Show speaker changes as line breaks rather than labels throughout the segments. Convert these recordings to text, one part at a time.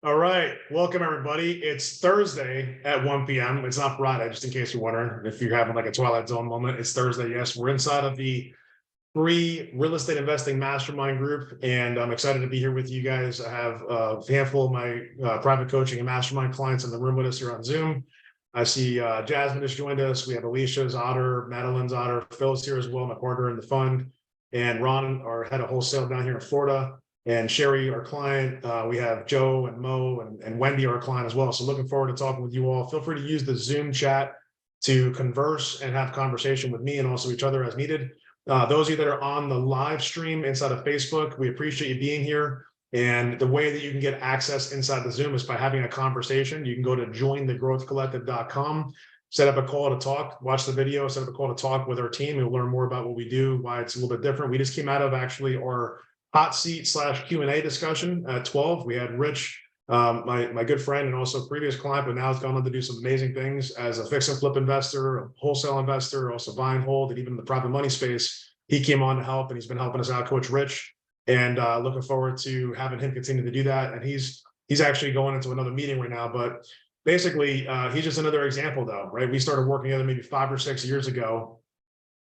All right, welcome everybody. It's Thursday at 1 p.m. It's not Friday, just in case you're wondering. If you're having like a Twilight Zone moment, it's Thursday. Yes, we're inside of the free real estate investing mastermind group, and I'm excited to be here with you guys. I have a handful of my private coaching and mastermind clients in the room with us here on Zoom. I see Jasmine has joined us. We have Alicia's Otter, Madeline's Otter, Phil's here as well, my partner in the fund, and Ron, our head of wholesale down here in Florida, and Sherry, our client. We have Joe and Mo and Wendy, our client as well. So looking forward to talking with you all. Feel free to use the Zoom chat to converse and have conversation with me and also each other as needed. Those of you that are on the live stream inside of Facebook, we appreciate you being here. And the way that you can get access inside the Zoom is by having a conversation. You can go to jointhegrowthcollective.com, set up a call to talk, watch the video, set up a call to talk with our team. You'll learn more about what we do, why it's a little bit different. We just came out of actually our hot seat / Q&A discussion at 12. We had Rich, my good friend and also previous client, but now has gone on to do some amazing things as a fix and flip investor, a wholesale investor, also buy and hold, and even in the private money space. He came on to help, and he's been helping us out, Coach Rich, and looking forward to having him continue to do that. And he's actually going into another meeting right now, but basically he's just another example though, right? We started working together maybe 5 or 6 years ago,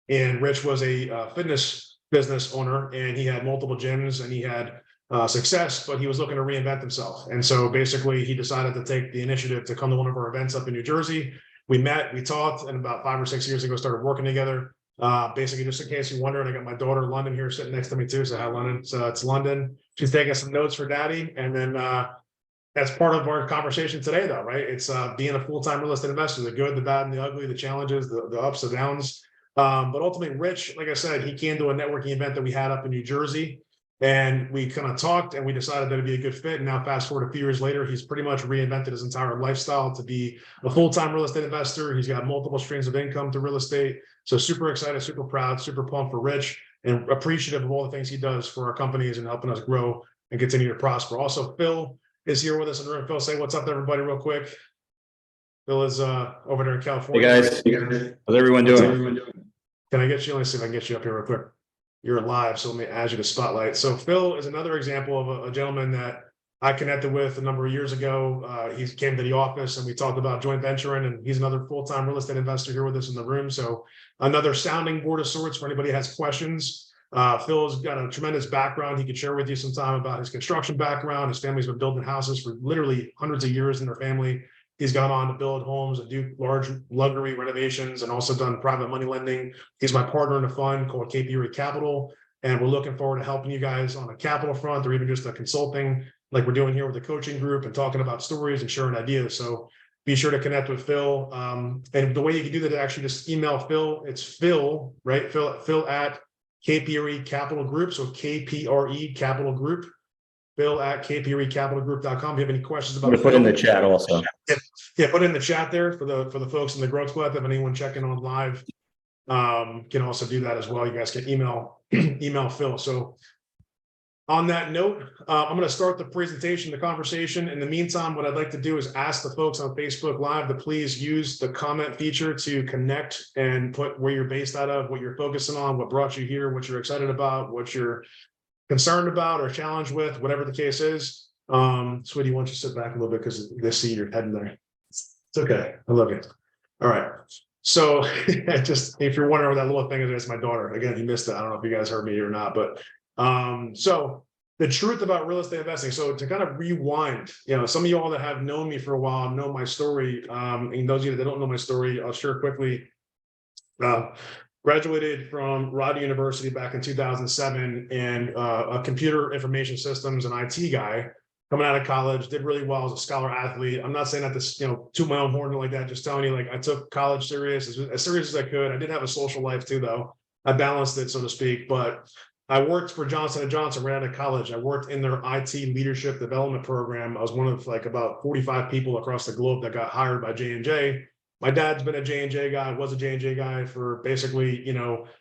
and Rich was a fitness business owner, and he had multiple gyms and he had success, but he was looking to reinvent himself. And so basically he decided to take the initiative to come to one of our events up in New Jersey. We met, we talked, and about 5 or 6 years ago started working together. Basically, just in case you're wondering, I got my daughter London here sitting next to me too. So hi, London. So it's London. She's taking some notes for daddy. And then that's part of our conversation today though, right? It's being a full-time real estate investor, the good, the bad, and the ugly, the challenges, the ups, the downs. But ultimately, Rich, like I said, he came to a networking event that we had up in New Jersey, and we kind of talked and we decided that it'd be a good fit. And now fast forward a few years later, he's pretty much reinvented his entire lifestyle to be a full-time real estate investor. He's got multiple streams of income to real estate. So super excited, super proud, super pumped for Rich, and appreciative of all the things he does for our companies and helping us grow and continue to prosper. Also, Phil is here with us in the room. Phil, say what's up to everybody real quick. Phil is over there in California.
Hey guys, how's everyone doing?
Can I get you? Let me see if I can get you up here real quick. You're live, so let me add you to Spotlight. So Phil is another example of a gentleman that I connected with a number of years ago. He came to the office and we talked about joint venturing, and he's another full-time real estate investor here with us in the room. So another sounding board of sorts for anybody who has questions. Phil's got a tremendous background. He could share with you some time about his construction background. His family's been building houses for literally hundreds of years in their family. He's gone on to build homes and do large luxury renovations, and also done private money lending. He's my partner in a fund called KP Capital, and we're looking forward to helping you guys on the capital front, or even just the consulting like we're doing here with the coaching group and talking about stories and sharing ideas. So be sure to connect with Phil. And the way you can do that is actually just email Phil. It's Phil, right? Phil at KPRE Capital Group. So KPRE Capital Group. Phil at kprecapitalgroup.com. If you have any questions about
I'm gonna put in the chat also.
Yeah, put it in the chat there for the folks in the Growth Collective. Anyone checking on live can also do that as well. You guys can email Phil. So on that note, I'm going to start the presentation, the conversation. In the meantime, what I'd like to do is ask the folks on Facebook Live to please use the comment feature to connect and put where you're based out of, what you're focusing on, what brought you here, what you're excited about, what you're concerned about or challenged with, whatever the case is. Sweetie, why don't you sit back a little bit because they see your head in there. It's okay. I love you. All right. So just if you're wondering what that little thing is, it's my daughter. Again, you missed it. I don't know if you guys heard me or not, but so the truth about real estate investing. So to kind of rewind, some of you all that have known me for a while know my story. And those of you that don't know my story, I'll share quickly. Graduated from Rider University back in 2007, and a computer information systems and IT guy coming out of college, did really well as a scholar athlete. I'm not saying that this, toot my own horn like that, just telling you, like, I took college serious, as serious as I could. I did have a social life too, though. I balanced it, so to speak, but I worked for Johnson & Johnson right out of college. I worked in their IT leadership development program. I was one of like about 45 people across the globe that got hired by J&J. My dad's been a J&J guy, was a J&J guy for basically,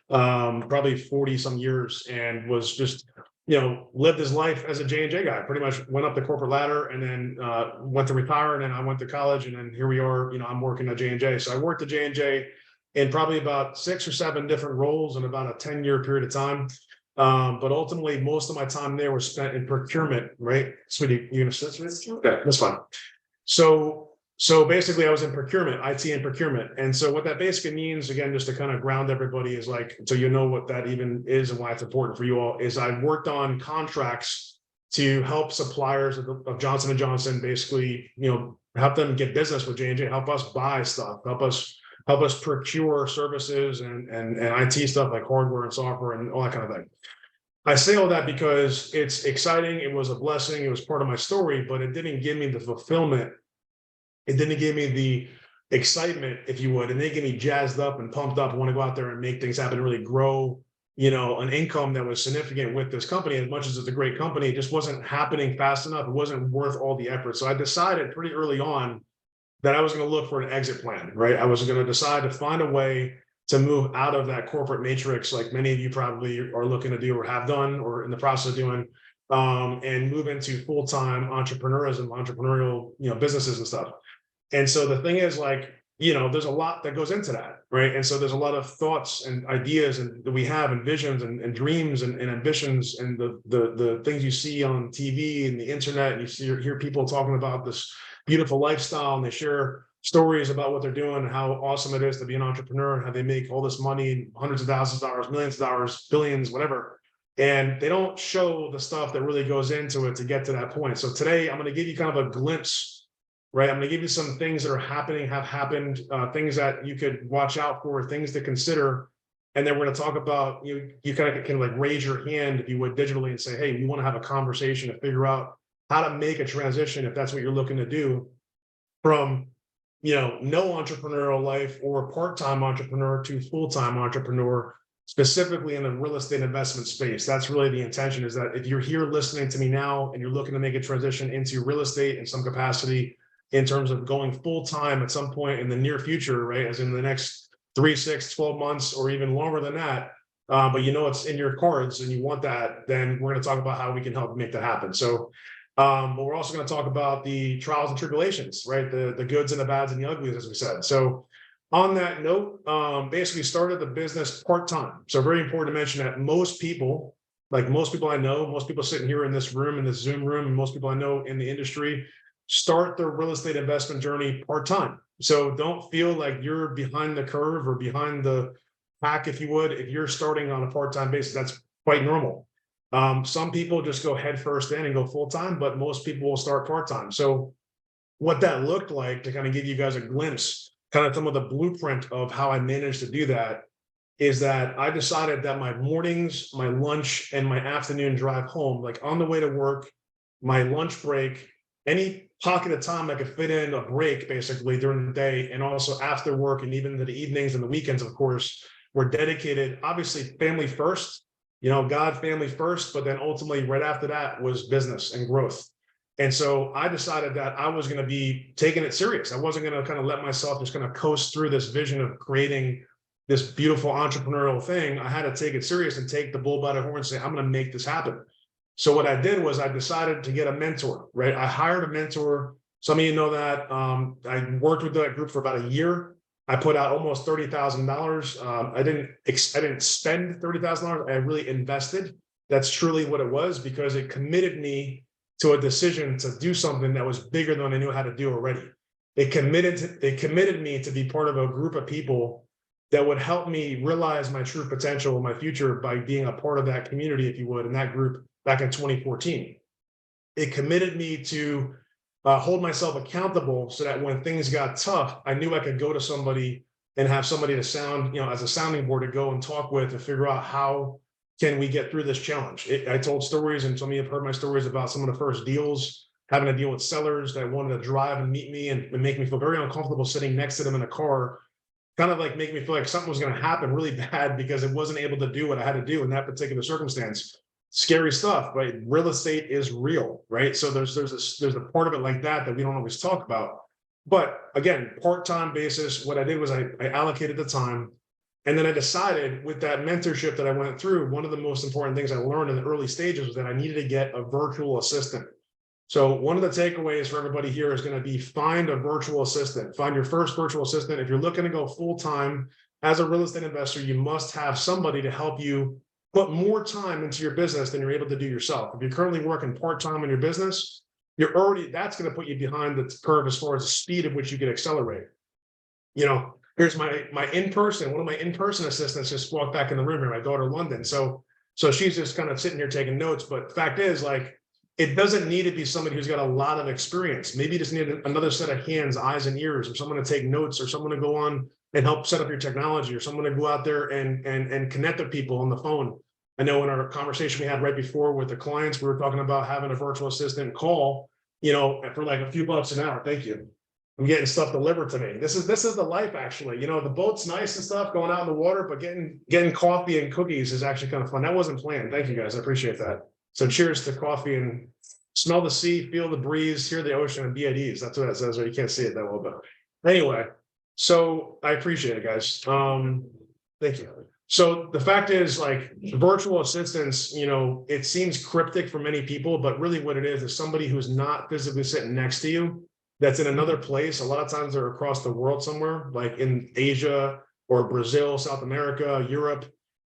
probably 40 some years, and was just, lived his life as a J&J guy. Pretty much went up the corporate ladder, and then went to retire, and then I went to college, and then here we are, I'm working at J&J. So I worked at J&J in probably about 6 or 7 different roles in about a 10-year period of time. But ultimately, most of my time there was spent in procurement, right? Sweetie, you gonna sit? Okay, that's fine. So basically I was in procurement, IT and procurement. And so what that basically means, again, just to kind of ground everybody, is like, so you know what that even is and why it's important for you all, is I worked on contracts to help suppliers of Johnson & Johnson, basically, help them get business with J&J, help us buy stuff, help us procure services and IT stuff like hardware and software and all that kind of thing. I say all that because it's exciting. It was a blessing. It was part of my story, but it didn't give me the fulfillment. It didn't give me the excitement, if you would, and they get me jazzed up and pumped up. I want to go out there and make things happen, really grow, an income that was significant with this company. As much as it's a great company, it just wasn't happening fast enough. It wasn't worth all the effort. So I decided pretty early on that I was going to look for an exit plan, right? I was going to decide to find a way to move out of that corporate matrix, like many of you probably are looking to do or have done or in the process of doing, and move into full-time entrepreneurial, businesses and stuff. And so the thing is, like, there's a lot that goes into that, right? And so there's a lot of thoughts and ideas that we have and visions and dreams and ambitions and the things you see on TV and the internet, and hear people talking about this beautiful lifestyle, and they share stories about what they're doing and how awesome it is to be an entrepreneur and how they make all this money, hundreds of thousands of dollars, millions of dollars, billions, whatever. And they don't show the stuff that really goes into it to get to that point. So today I'm going to give you kind of a glimpse. Right, I'm going to give you some things that are happening, have happened, things that you could watch out for, things to consider, and then we're going to talk about you kind of can like raise your hand, if you would, digitally and say, hey, we want to have a conversation to figure out how to make a transition if that's what you're looking to do from no entrepreneurial life or part-time entrepreneur to full-time entrepreneur, specifically in the real estate investment space. That's really the intention, is that if you're here listening to me now and you're looking to make a transition into real estate in some capacity, in terms of going full-time at some point in the near future, right? As in the next 3, 6, 12 months, or even longer than that. But it's in your cards and you want that, then we're going to talk about how we can help make that happen. So, but we're also going to talk about the trials and tribulations, right? The goods and the bads and the uglies, as we said. So on that note, basically started the business part-time. So very important to mention that most people I know, most people sitting here in this room, in this Zoom room, and most people I know in the industry, start their real estate investment journey part-time. So don't feel like you're behind the curve or behind the pack, if you would. If you're starting on a part-time basis, that's quite normal. Some people just go head first in and go full-time, but most people will start part-time. So what that looked like, to kind of give you guys a glimpse, kind of some of the blueprint of how I managed to do that, is that I decided that my mornings, my lunch, and my afternoon drive home, like on the way to work, my lunch break, any pocket of time I could fit in a break basically during the day, and also after work, and even into the evenings and the weekends, of course, were dedicated, obviously family first, God, family first, but then ultimately right after that was business and growth. And so I decided that I was going to be taking it serious. I wasn't going to kind of let myself just kind of coast through this vision of creating this beautiful entrepreneurial thing. I had to take it serious and take the bull by the horn and say, I'm going to make this happen. So what I did was I decided to get a mentor, right? I hired a mentor. Some of you know that. I worked with that group for about a year. I put out almost $30,000. I didn't spend $30,000. I really invested. That's truly what it was, because it committed me to a decision to do something that was bigger than I knew how to do already. It committed me to be part of a group of people that would help me realize my true potential in my future by being a part of that community, if you would, in that group back in 2014. It committed me to hold myself accountable so that when things got tough, I knew I could go to somebody and have somebody to sound, as a sounding board to go and talk with to figure out how can we get through this challenge. I told stories, and some of you have heard my stories about some of the first deals, having to deal with sellers that wanted to drive and meet me and make me feel very uncomfortable sitting next to them in a car, kind of like make me feel like something was going to happen really bad because it wasn't able to do what I had to do in that particular circumstance. Scary stuff, right? Real estate is real, right? So there's a part of it like that we don't always talk about. But again, part-time basis, what I did was I allocated the time, and then I decided with that mentorship that I went through, one of the most important things I learned in the early stages was that I needed to get a virtual assistant. So one of the takeaways for everybody here is going to be find a virtual assistant. Find your first virtual assistant. If you're looking to go full-time as a real estate investor, you must have somebody to help you put more time into your business than you're able to do yourself. If you're currently working part-time in your business, that's going to put you behind the curve as far as the speed at which you can accelerate. Here's one of my in-person assistants just walked back in the room here, my daughter London. So she's just kind of sitting here taking notes. But the fact is, like, it doesn't need to be somebody who's got a lot of experience. Maybe you just need another set of hands, eyes, and ears, or someone to take notes, or someone to go on and help set up your technology, or someone to go out there and connect with people on the phone. I know in our conversation we had right before with the clients, we were talking about having a virtual assistant call, for like a few bucks an hour. Thank you. I'm getting stuff delivered to me. This is the life, actually. The boat's nice and stuff, going out in the water, but getting coffee and cookies is actually kind of fun. That wasn't planned. Thank you, guys. I appreciate that. So cheers to coffee, and smell the sea, feel the breeze, hear the ocean, and be at ease. That's what that says. You can't see it that well, but anyway. So I appreciate it, guys. Thank you. So the fact is, like, virtual assistants, it seems cryptic for many people, but really what it is somebody who's not physically sitting next to you, that's in another place. A lot of times they're across the world somewhere, like in Asia or Brazil, South America, Europe,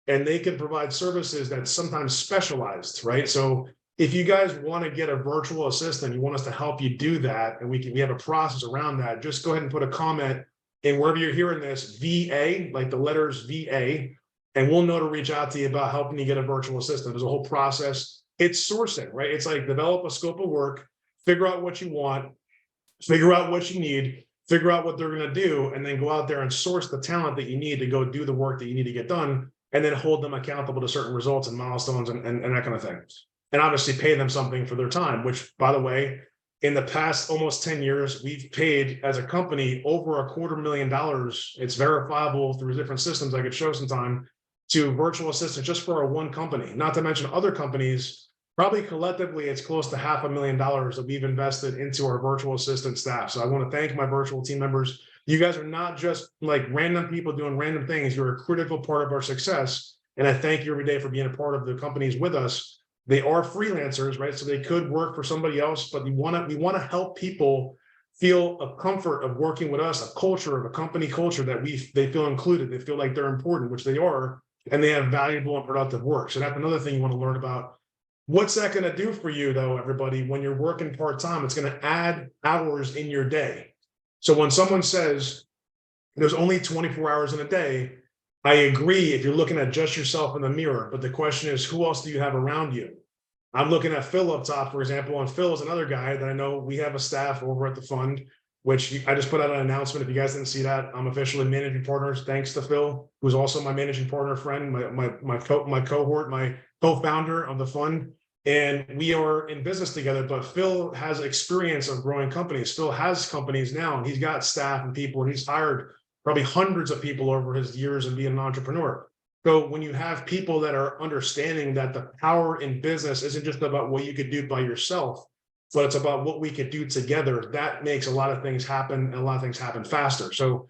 and they can provide services that's sometimes specialized, right? So if you guys want to get a virtual assistant, you want us to help you do that, and we have a process around that, just go ahead and put a comment in wherever you're hearing this, VA, like the letters VA, and we'll know to reach out to you about helping you get a virtual assistant. There's a whole process. It's sourcing, right? It's like develop a scope of work, figure out what you want, figure out what you need, figure out what they're going to do, and then go out there and source the talent that you need to go do the work that you need to get done, and then hold them accountable to certain results and milestones and that kind of thing. And obviously pay them something for their time, which, by the way, in the past almost 10 years, we've paid as a company over $250,000. It's verifiable through different systems I could show sometime, to virtual assistants just for our one company, not to mention other companies. Probably collectively, it's close to $500,000 that we've invested into our virtual assistant staff. So I want to thank my virtual team members. You guys are not just like random people doing random things. You're a critical part of our success. And I thank you every day for being a part of the companies with us. They are freelancers, right? So they could work for somebody else, but we want to help people feel a comfort of working with us, a culture of a company culture that they feel included. They feel like they're important, which they are, and they have valuable and productive work. So that's another thing you want to learn about. What's that going to do for you, though, everybody? When you're working part-time, it's going to add hours in your day. So when someone says there's only 24 hours in a day, I agree if you're looking at just yourself in the mirror, but the question is, who else do you have around you? I'm looking at Phil up top, for example, and Phil is another guy that I know we have a staff over at the fund, which I just put out an announcement. If you guys didn't see that, I'm officially managing partners. Thanks to Phil, who's also my managing partner friend, my cohort, my co-founder of the fund. And we are in business together, but Phil has experience of growing companies. Phil has companies now, and he's got staff and people, and he's hired probably hundreds of people over his years of being an entrepreneur. So when you have people that are understanding that the power in business isn't just about what you could do by yourself, but it's about what we could do together, that makes a lot of things happen, and a lot of things happen faster. So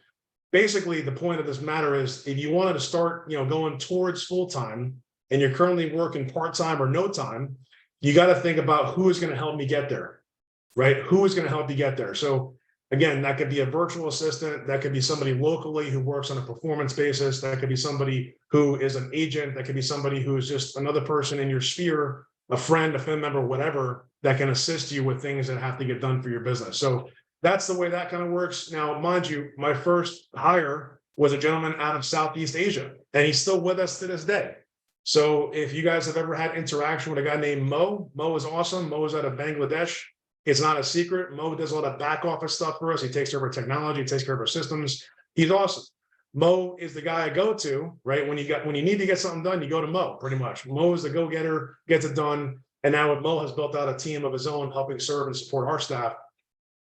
basically the point of this matter is, if you wanted to start, going towards full-time, and you're currently working part-time or no time, you got to think about who is going to help me get there, right? Who is going to help you get there? So again, that could be a virtual assistant. That could be somebody locally who works on a performance basis. That could be somebody who is an agent. That could be somebody who is just another person in your sphere, a friend, a family member, whatever, that can assist you with things that have to get done for your business. So that's the way that kind of works. Now, mind you, my first hire was a gentleman out of Southeast Asia, and he's still with us to this day. So if you guys have ever had interaction with a guy named Mo is awesome. Mo is out of Bangladesh. It's not a secret. Mo does a lot of back office stuff for us. He takes care of our technology, he takes care of our systems. He's awesome. Mo is the guy I go to, right? When you need to get something done, you go to Mo, pretty much. Mo is the go-getter, gets it done. And now Mo has built out a team of his own, helping serve and support our staff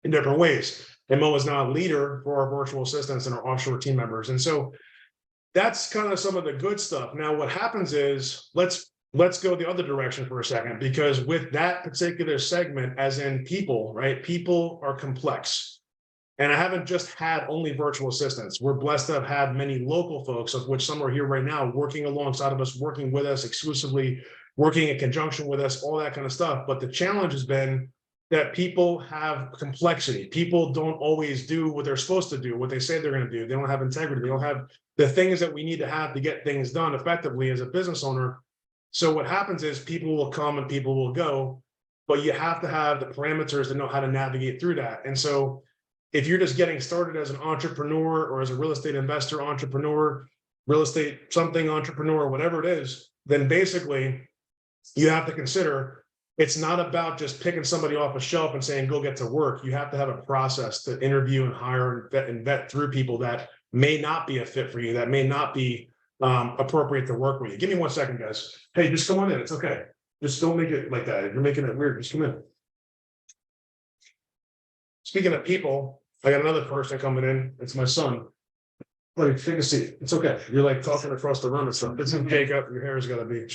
in different ways. And Mo is now a leader for our virtual assistants and our offshore team members. And so that's kind of some of the good stuff. Now, what happens is, let's go the other direction for a second, because with that particular segment, as in people, right? People are complex. And I haven't just had only virtual assistants. We're blessed to have had many local folks, of which some are here right now, working alongside of us, working with us exclusively, working in conjunction with us, all that kind of stuff. But the challenge has been that people have complexity. People don't always do what they're supposed to do, what they say they're going to do. They don't have integrity. They don't have the things that we need to have to get things done effectively as a business owner. So what happens is people will come and people will go, but you have to have the parameters to know how to navigate through that. And so if you're just getting started as an entrepreneur or as a real estate investor entrepreneur, real estate something entrepreneur, whatever it is, then basically you have to consider it's not about just picking somebody off a shelf and saying, go get to work. You have to have a process to interview and hire and vet through people that may not be a fit for you, that may not be appropriate to work with you. Give me 1 second, guys. Hey, just come on in. It's okay. Just don't make it like that. If you're making it weird, just come in. Speaking of people, I got another person coming in. It's my son. Like, take a seat. It's okay. You're like talking across the room and stuff. It's in Jacob. Your hair's got to be.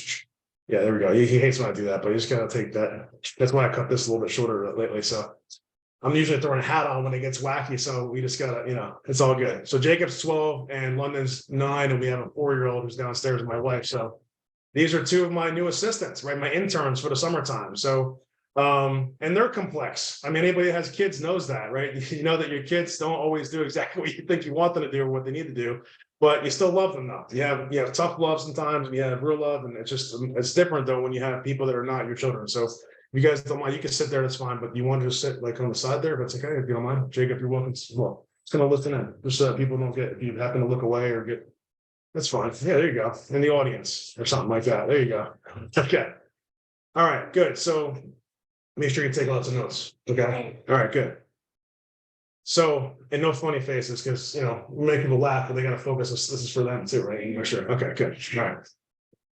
Yeah, there we go. He hates when I do that, but he's got to take that. That's why I cut this a little bit shorter lately. So I'm usually throwing a hat on when it gets wacky. So we just got to, it's all good. So Jacob's 12 and London's 9, and we have a 4-year-old who's downstairs with my wife. So these are 2 of my new assistants, right? My interns for the summertime. So, and they're complex. I mean, anybody that has kids knows that, right? You know that your kids don't always do exactly what you think you want them to do or what they need to do, but you still love them though. You have tough love sometimes, and you have real love, and it's different though when you have people that are not your children. So if you guys don't mind, you can sit there, that's fine, but you want to just sit like on the side there, that's okay if you don't mind. Jacob, you're welcome. Well, it's gonna listen in, just so that people don't get, if you happen to look away or get, that's fine. Yeah, there you go. In the audience or something like that. There you go. Okay. All right, good. So make sure you take lots of notes. Okay. All right, good. So, and no funny faces, because we make people laugh, but they got to focus. This is for them too, right? For sure. Okay, good. All right.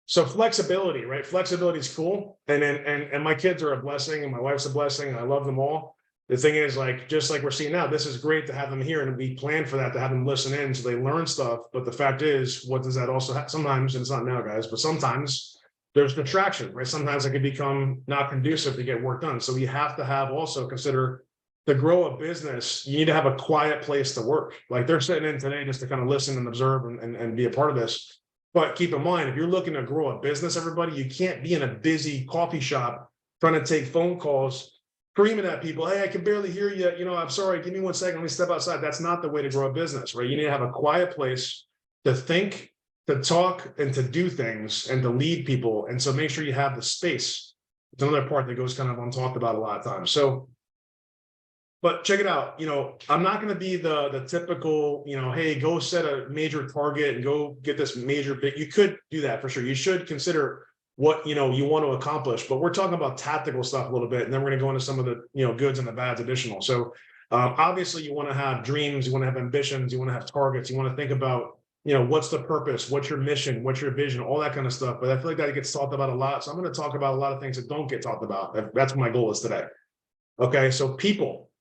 So flexibility, right? Flexibility is cool. And my kids are a blessing, and my wife's a blessing, and I love them all. The thing is, like, just like we're seeing now, this is great to have them here, and we plan for that, to have them listen in so they learn stuff. But the fact is, what does that also have? Sometimes, and it's not now, guys, but sometimes there's distraction, right? Sometimes it can become not conducive to get work done. So you have to have also consider, to grow a business, you need to have a quiet place to work. Like they're sitting in today just to kind of listen and observe and be a part of this. But keep in mind, if you're looking to grow a business, everybody, you can't be in a busy coffee shop trying to take phone calls, screaming at people, hey, I can barely hear you. I'm sorry, give me 1 second, let me step outside. That's not the way to grow a business, right? You need to have a quiet place to think, to talk, and to do things, and to lead people. And so make sure you have the space. It's another part that goes kind of untalked about a lot of times. So, but check it out. I'm not going to be the typical, hey, go set a major target and go get this major bit. You could do that for sure. You should consider what, you want to accomplish, but we're talking about tactical stuff a little bit. And then we're going to go into some of the, goods and the bads additional. So obviously you want to have dreams, you want to have ambitions, you want to have targets, you want to think about, what's the purpose, what's your mission, what's your vision, all that kind of stuff. But I feel like that gets talked about a lot. So I'm going to talk about a lot of things that don't get talked about. That's what my goal is today. Okay. So people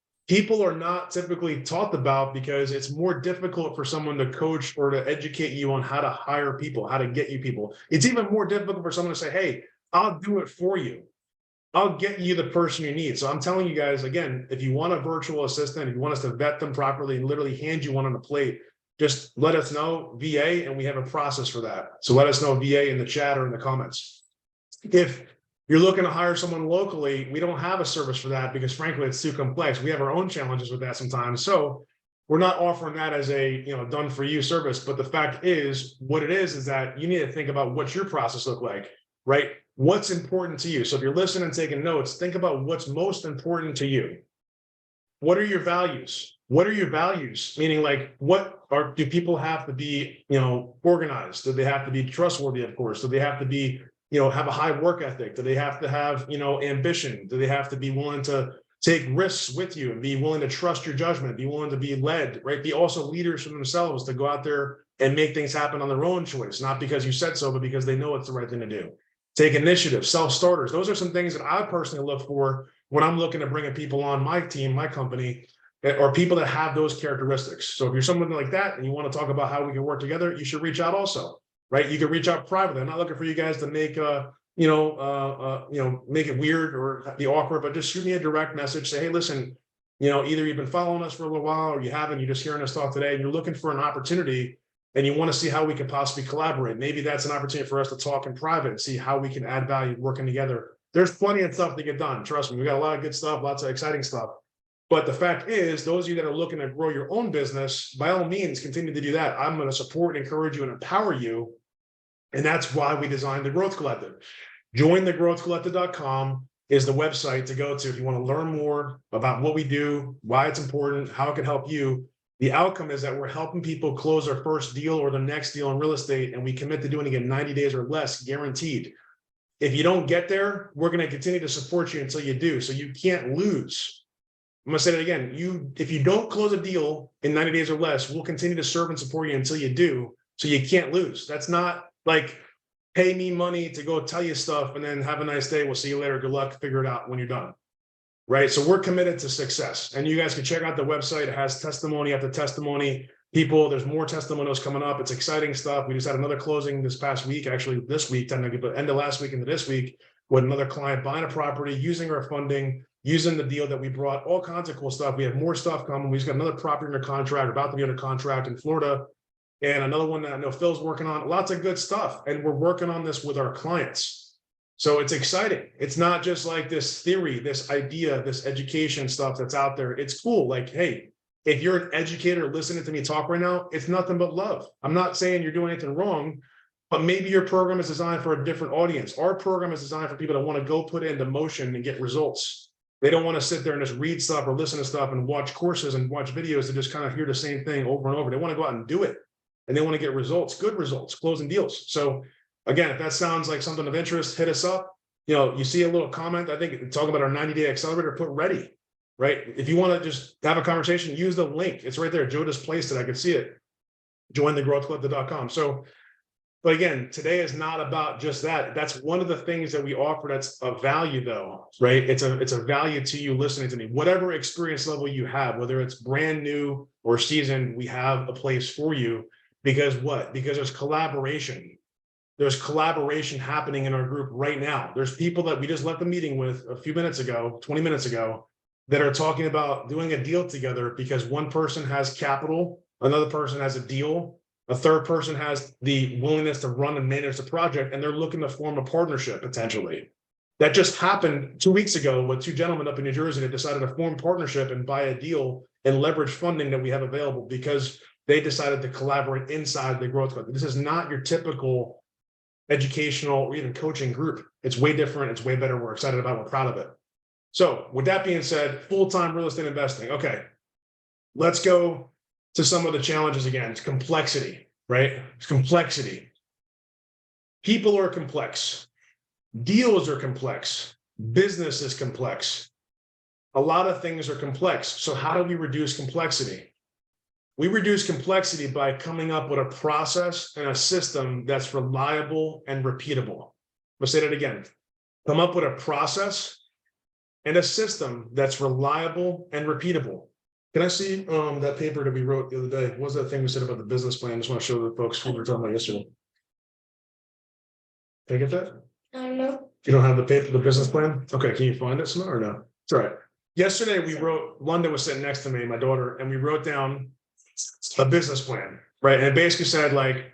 are not typically talked about because it's more difficult for someone to coach or to educate you on how to hire people, how to get you people. It's even more difficult for someone to say, hey, I'll do it for you. I'll get you the person you need. So I'm telling you guys, again, if you want a virtual assistant, if you want us to vet them properly and literally hand you one on the plate, just let us know VA, and we have a process for that. So let us know VA in the chat or in the comments. If you're looking to hire someone locally, we don't have a service for that because frankly, it's too complex. We have our own challenges with that sometimes. So we're not offering that as a done for you service. But the fact is, what it is that you need to think about what's your process look like, right? What's important to you? So if you're listening and taking notes, think about what's most important to you. What are your values? What are your values? Meaning, like, do people have to be, organized? Do they have to be trustworthy? Of course. Do they have to be, have a high work ethic? Do they have to have, ambition? Do they have to be willing to take risks with you and be willing to trust your judgment, be willing to be led, right? Be also leaders for themselves to go out there and make things happen on their own choice, not because you said so, but because they know it's the right thing to do. Take initiative, self-starters. Those are some things that I personally look for when I'm looking to bring people on my team, my company, or people that have those characteristics. So if you're someone like that and you want to talk about how we can work together, you should reach out also, right? You can reach out privately. I'm not looking for you guys to make make it weird or be awkward, but just shoot me a direct message. Say, hey, listen, either you've been following us for a little while or you haven't, you're just hearing us talk today and you're looking for an opportunity and you want to see how we can possibly collaborate. Maybe that's an opportunity for us to talk in private and see how we can add value working together. There's plenty of stuff to get done. Trust me, we got a lot of good stuff, lots of exciting stuff. But the fact is, those of you that are looking to grow your own business, by all means, continue to do that. I'm going to support, encourage you, and empower you And that's why we designed the Growth Collective. Jointhegrowthcollective.com is the website to go to if you want to learn more about what we do, why it's important, how it can help you. The outcome is that we're helping people close their first deal or their next deal in real estate, and we commit to doing it in 90 days or less, guaranteed. If you don't get there, we're going to continue to support you until you do. So you can't lose. I'm going to say that again. If you don't close a deal in 90 days or less, we'll continue to serve and support you until you do. So you can't lose. That's not like pay me money to go tell you stuff and then have a nice day. We'll see you later. Good luck. Figure it out when you're done. Right. So we're committed to success. And you guys can check out the website. It has testimony after testimony. There's more testimonials coming up. It's exciting stuff. We just had another closing this past week, actually this week, technically, but end of last week into this week, with another client buying a property, using our funding, using the deal that we brought, all kinds of cool stuff. We have more stuff coming. We just got another property under contract, about to be under contract in Florida, and another one that I know Phil's working on. Lots of good stuff. And we're working on this with our clients. So it's exciting. It's not just like this theory, this idea, this education stuff that's out there. It's cool. Like, hey, if you're an educator listening to me talk right now, it's nothing but love. I'm not saying you're doing anything wrong, but maybe your program is designed for a different audience. Our program is designed for people that want to go put it into motion and get results. They don't want to sit there and just read stuff or listen to stuff and watch courses and watch videos to just kind of hear the same thing over and over. They want to go out and do it. And they want to get results, good results, closing deals. So again, if that sounds like something of interest, hit us up. You see a little comment, I think, talk about our 90-day accelerator, put ready, right? If you want to just have a conversation, use the link. It's right there. Joe just placed it. I could see it. Jointhegrowthcollective.com. So, but again, today is not about just that. That's one of the things that we offer that's of value though, right? It's a value to you listening to me. Whatever experience level you have, whether it's brand new or seasoned, we have a place for you. Because what? Because there's collaboration. There's collaboration happening in our group right now. There's people that we just left the meeting with a few minutes ago, 20 minutes ago, that are talking about doing a deal together because one person has capital, another person has a deal, a third person has the willingness to run and manage the project, and they're looking to form a partnership potentially. That just happened 2 weeks ago with two gentlemen up in New Jersey that decided to form a partnership and buy a deal and leverage funding that we have available because they decided to collaborate inside the Growth Club. This is not your typical educational or even coaching group. It's way different. It's way better. We're excited about it. We're proud of it. So with that being said, full-time real estate investing. Okay, let's go to some of the challenges again. It's complexity, right? It's complexity. People are complex. Deals are complex. Business is complex. A lot of things are complex. So how do we reduce complexity? We reduce complexity by coming up with a process and a system that's reliable and repeatable. Let's say that again. Come up with a process and a system that's reliable and repeatable. Can I see that paper that we wrote the other day? What was that thing we said about the business plan? I just want to show the folks what we were talking about yesterday. Can I get that?
No.
You don't have the paper, the business plan? Okay, can you find it somewhere or no? It's all right. Yesterday we wrote, London was sitting next to me, my daughter, and we wrote down a business plan, right? And it basically said, like,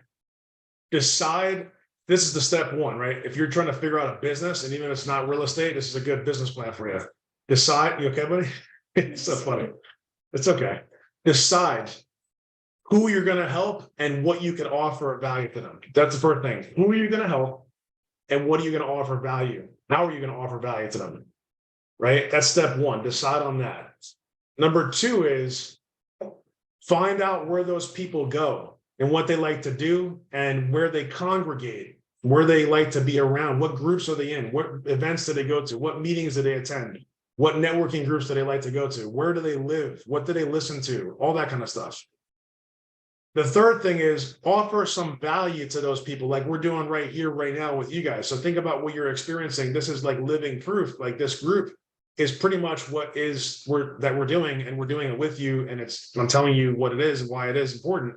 decide, this is the step one, right? If you're trying to figure out a business, and even if it's not real estate, this is a good business plan for you. Decide, you okay, buddy? It's so funny. It's okay. Decide who you're going to help and what you can offer value to them. That's the first thing. Who are you going to help and what are you going to offer value? How are you going to offer value to them? Right? That's step one. Decide on that. Number two is find out where those people go and what they like to do and where they congregate, where they like to be around, what groups are they in, what events do they go to, what meetings do they attend, what networking groups do they like to go to, where do they live, what do they listen to, all that kind of stuff. The third thing is offer some value to those people like we're doing right here, right now with you guys. So think about what you're experiencing. This is like living proof. Like this group is pretty much what we're doing, and we're doing it with you. And I'm telling you what it is and why it is important.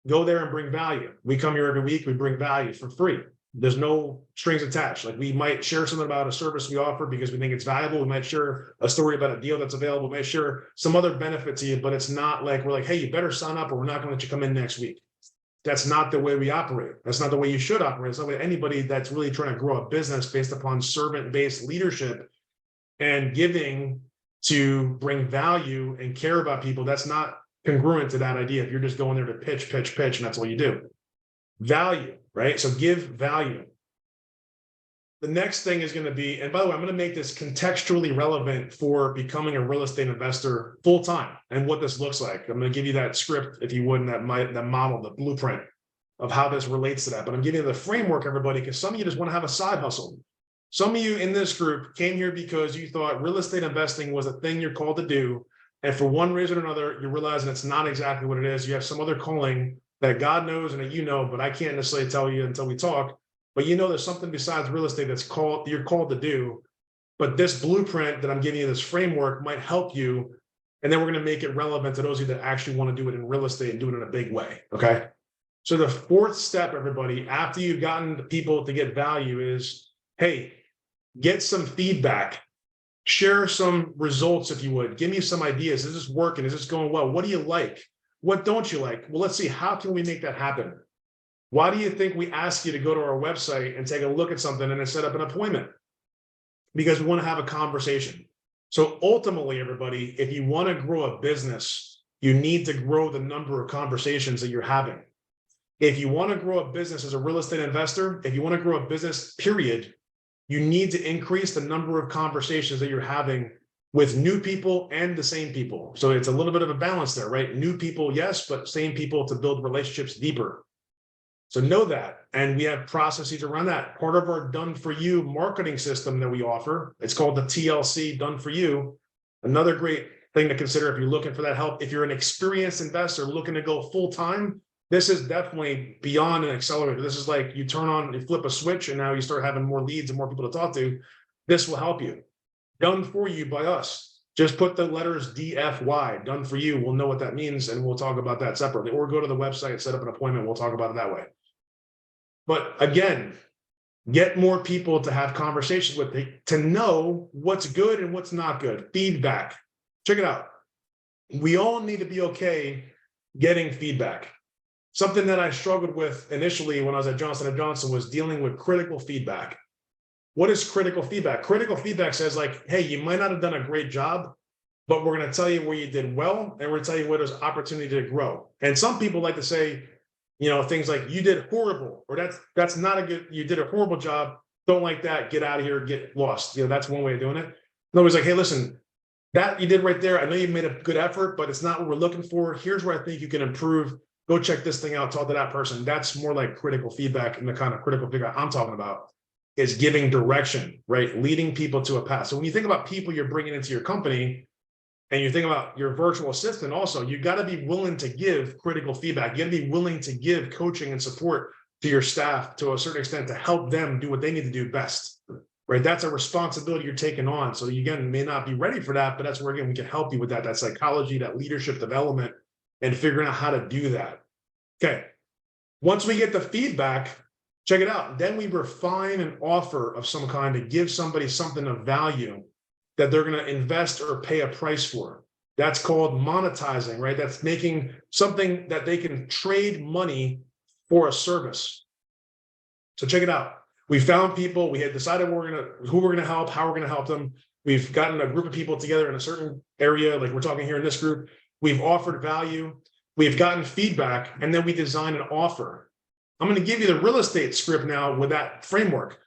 Go there and bring value. We come here every week. We bring value for free. There's no strings attached. Like we might share something about a service we offer because we think it's valuable. We might share a story about a deal that's available. We might share some other benefit to you, but it's not like we're like, hey, you better sign up or we're not going to let you come in next week. That's not the way we operate. That's not the way you should operate. It's not the way anybody that's really trying to grow a business based upon servant-based leadership and giving to bring value and care about people. That's not congruent to that idea. If you're just going there to pitch, and that's all you do. Value, right? So give value. The next thing is going to be, and by the way, I'm going to make this contextually relevant for becoming a real estate investor full time and what this looks like. I'm going to give you that script, if you would, and that model, the blueprint of how this relates to that. But I'm giving you the framework, everybody, because some of you just want to have a side hustle. Some of you in this group came here because you thought real estate investing was a thing you're called to do. And for one reason or another, you're realizing it's not exactly what it is. You have some other calling that God knows and that you know, but I can't necessarily tell you until we talk. But you know there's something besides real estate that's you're called to do. But this blueprint that I'm giving you, this framework, might help you. And then we're going to make it relevant to those of you that actually want to do it in real estate and do it in a big way. Okay. So the fourth step, everybody, after you've gotten people to get value is, hey, get some feedback. Share some results, if you would. Give me some ideas. Is this working? Is this going well? What do you like? What don't you like? Well, let's see. How can we make that happen? Why do you think we ask you to go to our website and take a look at something and then set up an appointment? Because we want to have a conversation. So ultimately, everybody, if you want to grow a business, you need to grow the number of conversations that you're having. If you want to grow a business as a real estate investor, if you want to grow a business, period, you need to increase the number of conversations that you're having with new people and the same people. So it's a little bit of a balance there, right? New people, yes, but same people to build relationships deeper. So know that. And we have processes around that. Part of our done for you marketing system that we offer, it's called the TLC, done for you. Another great thing to consider if you're looking for that help. If you're an experienced investor looking to go full time, this is definitely beyond an accelerator. This is like you turn on, you flip a switch, and now you start having more leads and more people to talk to. This will help you. Done for you by us. Just put the letters DFY, done for you. We'll know what that means, and we'll talk about that separately. Or go to the website, set up an appointment. We'll talk about it that way. But again, get more people to have conversations with, to know what's good and what's not good. Feedback. Check it out. We all need to be okay getting feedback. Something that I struggled with initially when I was at Johnson & Johnson was dealing with critical feedback. What is critical feedback? Critical feedback says like, hey, you might not have done a great job, but we're going to tell you where you did well, and we're going to tell you where there's opportunity to grow. And some people like to say, you know, things like you did horrible, or that's not a good, you did a horrible job. Don't like that. Get out of here, get lost. You know, that's one way of doing it. Nobody's like, hey, listen, that you did right there. I know you made a good effort, but it's not what we're looking for. Here's where I think you can improve. Go check this thing out. Talk to that person. That's more like critical feedback, and the kind of critical feedback I'm talking about is giving direction, right? Leading people to a path. So when you think about people you're bringing into your company, and you think about your virtual assistant also, you got to be willing to give critical feedback. You got to be willing to give coaching and support to your staff to a certain extent to help them do what they need to do best, right? That's a responsibility you're taking on. So you, again, may not be ready for that, but that's where, again, we can help you with that psychology, that leadership development, and figuring out how to do that. Okay. Once we get the feedback, check it out. Then we refine an offer of some kind to give somebody something of value that they're going to invest or pay a price for. That's called monetizing, right? That's making something that they can trade money for a service. So check it out. We found people, we had decided who we're going to help, how we're going to help them. We've gotten a group of people together in a certain area, like we're talking here in this group. We've offered value. We've gotten feedback, and then we design an offer. I'm going to give you the real estate script now with that framework.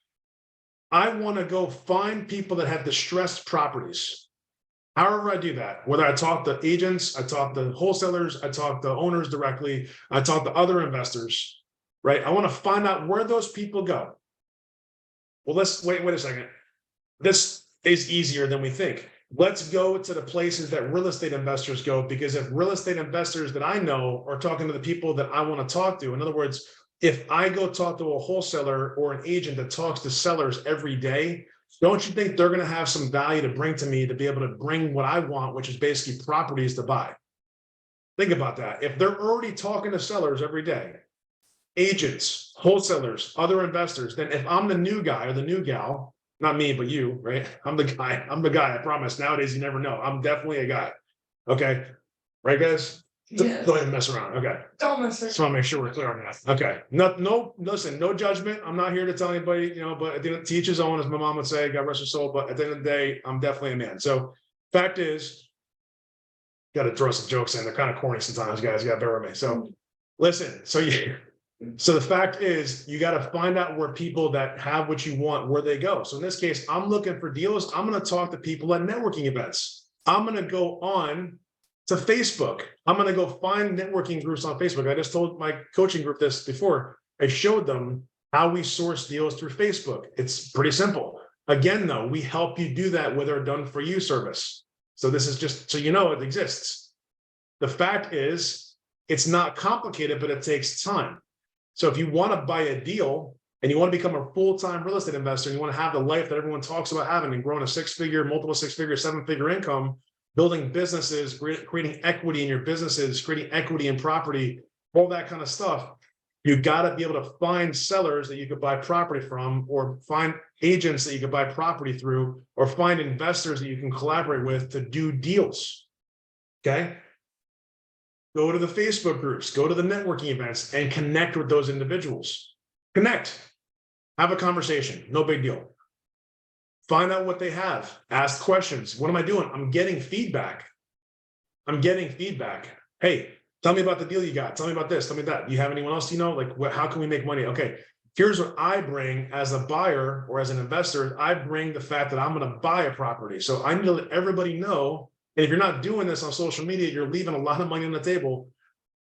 I want to go find people that have distressed properties. However I do that, whether I talk to agents, I talk to wholesalers, I talk to owners directly, I talk to other investors, right? I want to find out where those people go. Well, let's wait a second. This is easier than we think. Let's go to the places that real estate investors go, because if real estate investors that I know are talking to the people that I want to talk to, in other words, if I go talk to a wholesaler or an agent that talks to sellers every day, don't you think they're going to have some value to bring to me to be able to bring what I want, which is basically properties to buy? Think about that. If they're already talking to sellers every day, agents, wholesalers, other investors, then if I'm the new guy or the new gal, not me, but you, right? I'm the guy, I promise. Nowadays, you never know. I'm definitely a guy. Okay. Right, guys?
Yes.
Don't even mess around. Okay.
Don't mess around.
Just want to make sure we're clear on that. Okay. Listen, no judgment. I'm not here to tell anybody, but to each his own, as my mom would say, God rest her soul. But at the end of the day, I'm definitely a man. So fact is, got to throw some jokes in. They're kind of corny sometimes, guys. You got to bear with me. So listen, So the fact is, you got to find out where people that have what you want, where they go. So in this case, I'm looking for deals. I'm going to talk to people at networking events. I'm going to go on to Facebook. I'm going to go find networking groups on Facebook. I just told my coaching group this before. I showed them how we source deals through Facebook. It's pretty simple. Again, though, we help you do that with our done for you service. So this is just so you know it exists. The fact is, it's not complicated, but it takes time. So if you want to buy a deal and you want to become a full-time real estate investor, and you want to have the life that everyone talks about having and growing a six-figure, multiple six-figure, seven-figure income, building businesses, creating equity in your businesses, creating equity in property, all that kind of stuff, you got to be able to find sellers that you could buy property from, or find agents that you could buy property through, or find investors that you can collaborate with to do deals. Okay? Go to the Facebook groups, go to the networking events, and connect with those individuals. Connect, have a conversation, no big deal. Find out what they have, ask questions. What am I doing? I'm getting feedback. Hey, tell me about the deal you got. Tell me about this, tell me that. Do you have anyone else you know? Like, how can we make money? Okay, here's what I bring as a buyer or as an investor. I bring the fact that I'm going to buy a property. So I need to let everybody know. And if you're not doing this on social media, you're leaving a lot of money on the table.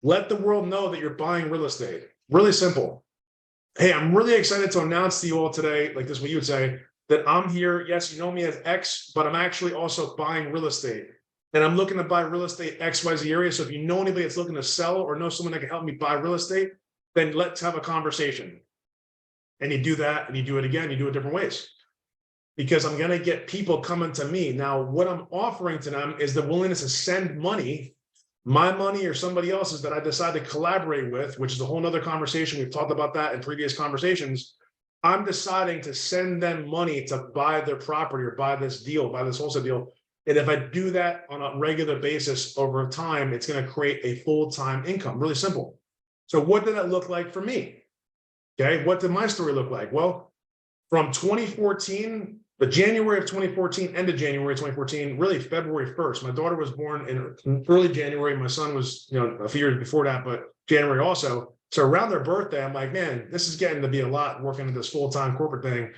Let the world know that you're buying real estate. Really simple. Hey, I'm really excited to announce to you all today, like this is what you would say, that I'm here. Yes, you know me as X, but I'm actually also buying real estate. And I'm looking to buy real estate XYZ area. So if you know anybody that's looking to sell or know someone that can help me buy real estate, then let's have a conversation. And you do that, and you do it again, you do it different ways. Because I'm going to get people coming to me. Now, what I'm offering to them is the willingness to send money, my money or somebody else's that I decide to collaborate with, which is a whole nother conversation. We've talked about that in previous conversations. I'm deciding to send them money to buy their property or buy this deal, buy this wholesale deal. And if I do that on a regular basis over time, it's going to create a full-time income. Really simple. So what did that look like for me? Okay, what did my story look like? Well, from 2014, the January of 2014, end of January 2014, really February 1st. My daughter was born in early January. My son was, a few years before that, but January also. So around their birthday, I'm like, man, this is getting to be a lot working in this full-time corporate thing.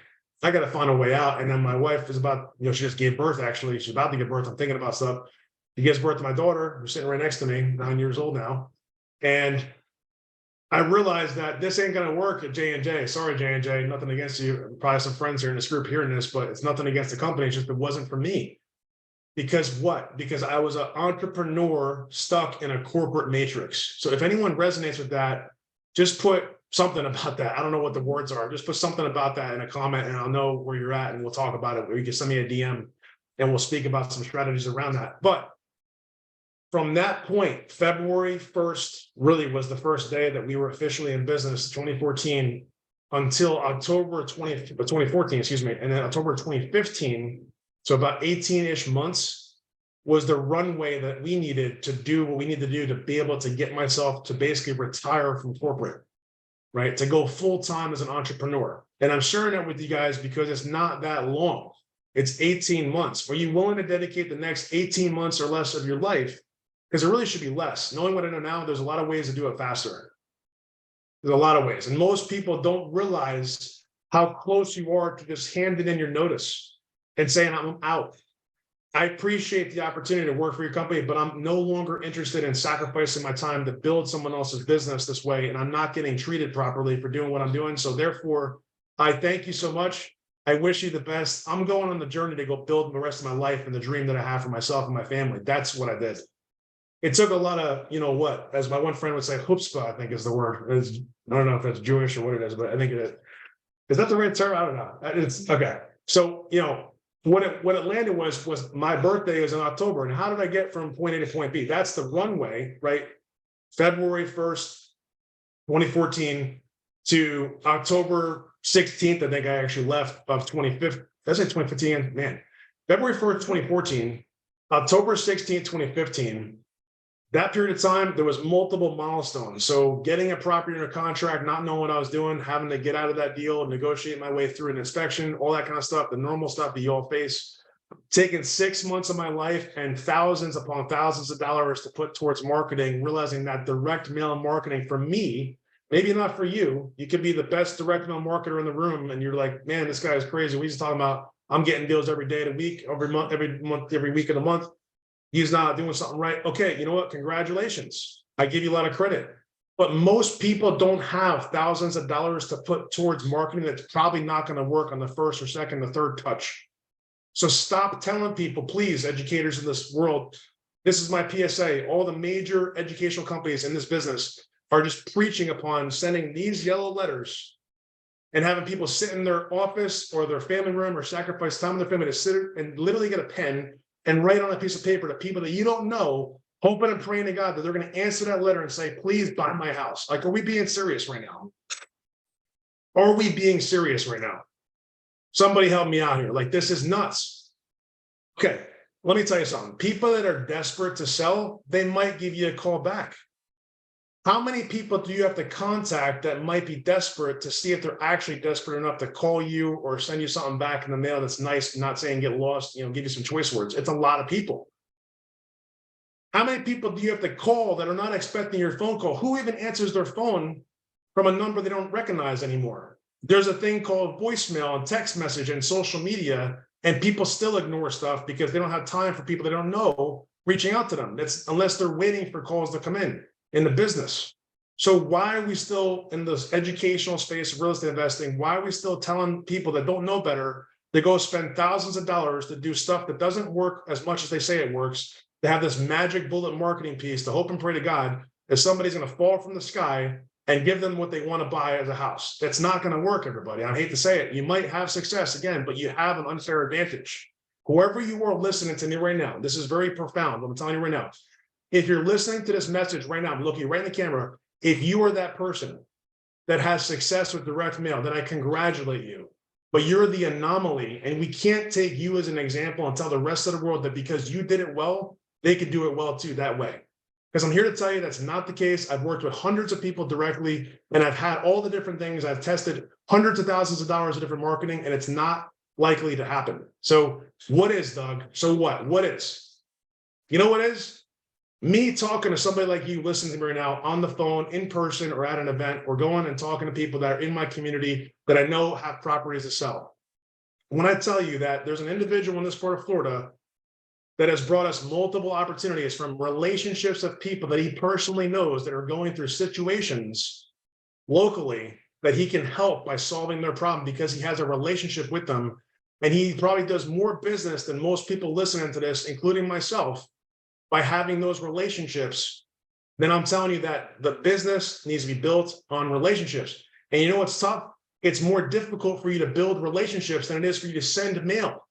I got to find a way out. And then my wife is about, she just gave birth, actually. She's about to give birth. I'm thinking about stuff. She gives birth to my daughter, who's sitting right next to me, 9 years old now. And I realized that this ain't going to work at J&J. Sorry, J&J, nothing against you. Probably some friends here in this group hearing this, but it's nothing against the company. It's just it wasn't for me. Because what? Because I was an entrepreneur stuck in a corporate matrix. So if anyone resonates with that, just put something about that. I don't know what the words are. Just put something about that in a comment and I'll know where you're at and we'll talk about it. Or you can send me a DM and we'll speak about some strategies around that. But from that point, February 1st really was the first day that we were officially in business, 2014, until October 2014, excuse me. And then October 2015, so about 18-ish months was the runway that we needed to do what we need to do to be able to get myself to basically retire from corporate, right? To go full-time as an entrepreneur. And I'm sharing that with you guys because it's not that long. It's 18 months. Are you willing to dedicate the next 18 months or less of your life? Because it really should be less. Knowing what I know now, there's a lot of ways to do it faster. There's a lot of ways. And most people don't realize how close you are to just handing in your notice and saying, I'm out. I appreciate the opportunity to work for your company, but I'm no longer interested in sacrificing my time to build someone else's business this way. And I'm not getting treated properly for doing what I'm doing. So therefore, I thank you so much. I wish you the best. I'm going on the journey to go build the rest of my life and the dream that I have for myself and my family. That's what I did. It took a lot of, as my one friend would say, chutzpah, I think is the word. I don't know if that's Jewish or what it is, but I think it is. Is that the right term? I don't know. It's okay. So, what it landed was my birthday is in October. And how did I get from point A to point B? That's the runway, right? February 1st, 2014 to October 16th. I think I actually left of 25th. That's like 2015, man. February 1st, 2014, October 16th, 2015. That period of time, there was multiple milestones. So getting a property under contract, not knowing what I was doing, having to get out of that deal, negotiate my way through an inspection, all that kind of stuff, the normal stuff that you all face. Taking 6 months of my life and thousands upon thousands of dollars to put towards marketing, realizing that direct mail marketing for me Maybe not for you. You could be the best direct mail marketer in the room, and you're like, man, this guy is crazy. We just talking about I'm getting deals every day of the week, every month, every week of the month. He's not doing something right. Okay, you know what? Congratulations. I give you a lot of credit. But most people don't have thousands of dollars to put towards marketing that's probably not going to work on the first or second or third touch. So stop telling people, please, educators in this world, this is my PSA. All the major educational companies in this business are just preaching upon sending these yellow letters and having people sit in their office or their family room or sacrifice time with their family to sit and literally get a pen and write on a piece of paper to people that you don't know, hoping and praying to God that they're going to answer that letter and say, please buy my house. Like, are we being serious right now? Are we being serious right now? Somebody help me out here. Like, this is nuts. Okay, let me tell you something. People that are desperate to sell, they might give you a call back. How many people do you have to contact that might be desperate to see if they're actually desperate enough to call you or send you something back in the mail that's nice, not saying get lost, give you some choice words? It's a lot of people. How many people do you have to call that are not expecting your phone call? Who even answers their phone from a number they don't recognize anymore? There's a thing called voicemail and text message and social media, and people still ignore stuff because they don't have time for people they don't know reaching out to them. That's unless they're waiting for calls to come in the business. So why are we still in this educational space of real estate investing? Why are we still telling people that don't know better to go spend thousands of dollars to do stuff that doesn't work as much as they say it works, to have this magic bullet marketing piece to hope and pray to God that somebody's going to fall from the sky and give them what they want to buy as a house? That's not going to work, everybody. I hate to say it. You might have success again, but you have an unfair advantage. Whoever you are listening to me right now, this is very profound. I'm telling you right now. If you're listening to this message right now, I'm looking right in the camera. If you are that person that has success with direct mail, then I congratulate you. But you're the anomaly, and we can't take you as an example and tell the rest of the world that because you did it well, they could do it well too that way. Because I'm here to tell you that's not the case. I've worked with hundreds of people directly, and I've had all the different things. I've tested hundreds of thousands of dollars of different marketing, and it's not likely to happen. So what is, Doug? So what? What is? You know what is? Me talking to somebody like you listening to me right now on the phone, in person, or at an event, or going and talking to people that are in my community that I know have properties to sell. When I tell you that there's an individual in this part of Florida that has brought us multiple opportunities from relationships of people that he personally knows that are going through situations locally that he can help by solving their problem because he has a relationship with them. And he probably does more business than most people listening to this, including myself, by having those relationships. Then I'm telling you that the business needs to be built on relationships. And you know what's tough? It's more difficult for you to build relationships than it is for you to send mail.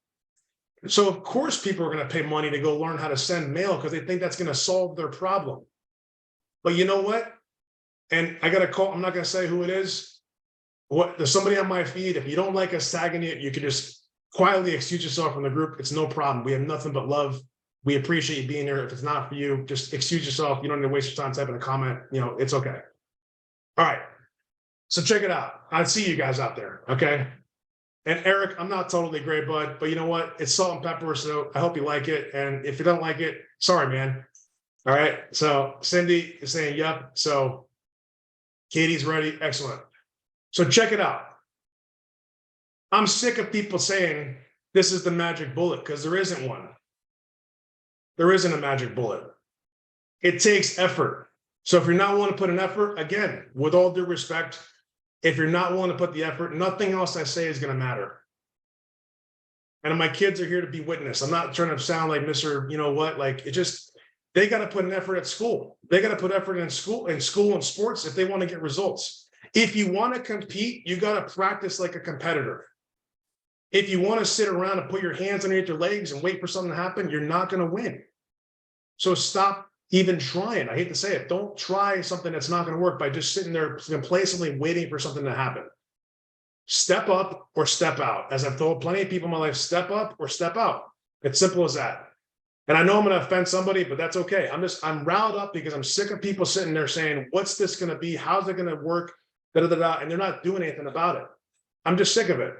So of course people are going to pay money to go learn how to send mail because they think that's going to solve their problem. But you know what? And I got a call, I'm not going to say who it is. There's somebody on my feed. If you don't like us tagging it, you can just quietly excuse yourself from the group. It's no problem. We have nothing but love. We appreciate you being here. If it's not for you, just excuse yourself. You don't need to waste your time typing a comment. It's okay. All right. So check it out. I see you guys out there. Okay. And Eric, I'm not totally great, bud, but you know what? It's salt and pepper. So I hope you like it. And if you don't like it, sorry, man. All right. So Cindy is saying, yep. So Katie's ready. Excellent. So check it out. I'm sick of people saying this is the magic bullet because there isn't one. There isn't a magic bullet. It takes effort. So if you're not willing to put an effort, again, with all due respect, if you're not willing to put the effort, nothing else I say is going to matter. And my kids are here to be witness. I'm not trying to sound like Mr. You know what, like it just, they got to put an effort at school. They got to put effort in school and sports if they want to get results. If you want to compete, you got to practice like a competitor. If you want to sit around and put your hands underneath your legs and wait for something to happen, you're not going to win. So stop even trying. I hate to say it. Don't try something that's not going to work by just sitting there complacently waiting for something to happen. Step up or step out. As I've told plenty of people in my life, step up or step out. It's simple as that. And I know I'm going to offend somebody, but that's okay. I'm riled up because I'm sick of people sitting there saying, what's this going to be? How's it going to work? And they're not doing anything about it. I'm just sick of it.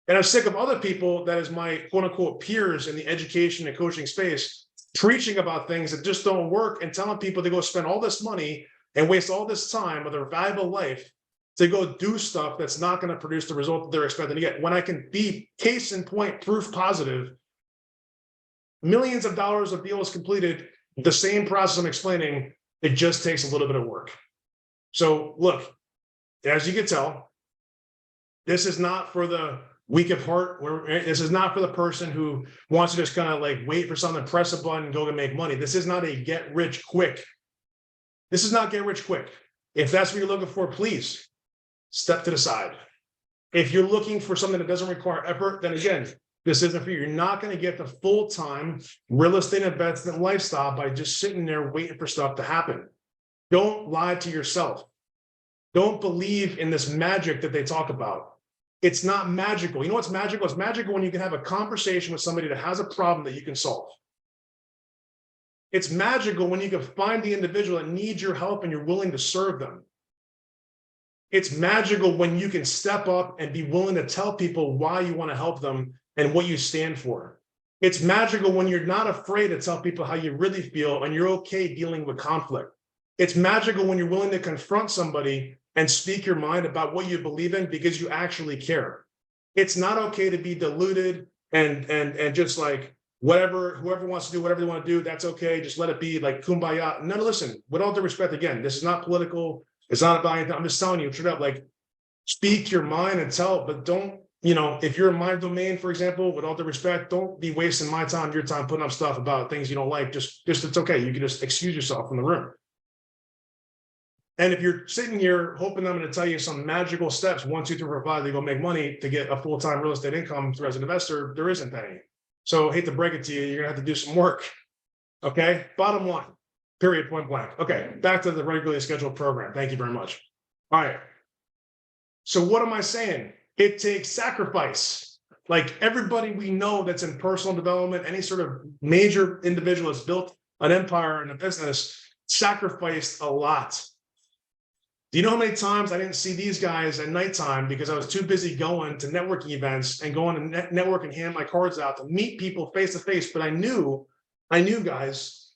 And I'm sick of other people that is my quote unquote peers in the education and coaching space preaching about things that just don't work and telling people to go spend all this money and waste all this time of their valuable life to go do stuff that's not going to produce the result that they're expecting to get, when I can be case in point, proof positive, millions of dollars of deals completed, the same process I'm explaining, it just takes a little bit of work. So look, as you can tell, this is not for the weak of heart. This is not for the person who wants to just kind of like wait for something, press a button, and go to make money. This is not a get rich quick. This is not get rich quick. If that's what you're looking for, please step to the side. If you're looking for something that doesn't require effort, then again, this isn't for you. You're not going to get the full-time real estate investment lifestyle by just sitting there waiting for stuff to happen. Don't lie to yourself. Don't believe in this magic that they talk about. It's not magical. You know what's magical? It's magical when you can have a conversation with somebody that has a problem that you can solve. It's magical when you can find the individual that needs your help and you're willing to serve them. It's magical when you can step up and be willing to tell people why you want to help them and what you stand for. It's magical when you're not afraid to tell people how you really feel and you're okay dealing with conflict. It's magical when you're willing to confront somebody and speak your mind about what you believe in because you actually care. It's not okay to be deluded and just like whoever wants to do whatever they want to do, that's okay. Just let it be, like kumbaya. No, listen, with all due respect, again, this is not political. It's not about anything. I'm just telling you, straight up, like, speak your mind and tell, but don't, if you're in my domain, for example, with all due respect, don't be wasting my time, your time, putting up stuff about things you don't like. Just it's okay. You can just excuse yourself from the room. And if you're sitting here hoping I'm going to tell you some magical steps, 1, 2, 3, 4, 5, they go make money to get a full-time real estate income as an investor, there isn't any. So I hate to break it to you, you're going to have to do some work. Okay. Bottom line, period, point blank. Okay. Back to the regularly scheduled program. Thank you very much. All right. So what am I saying? It takes sacrifice. Like everybody we know that's in personal development, any sort of major individual that's built an empire and a business, sacrificed a lot. Do you know how many times I didn't see these guys at nighttime because I was too busy going to networking events and going to network and hand my cards out to meet people face to face? But I knew guys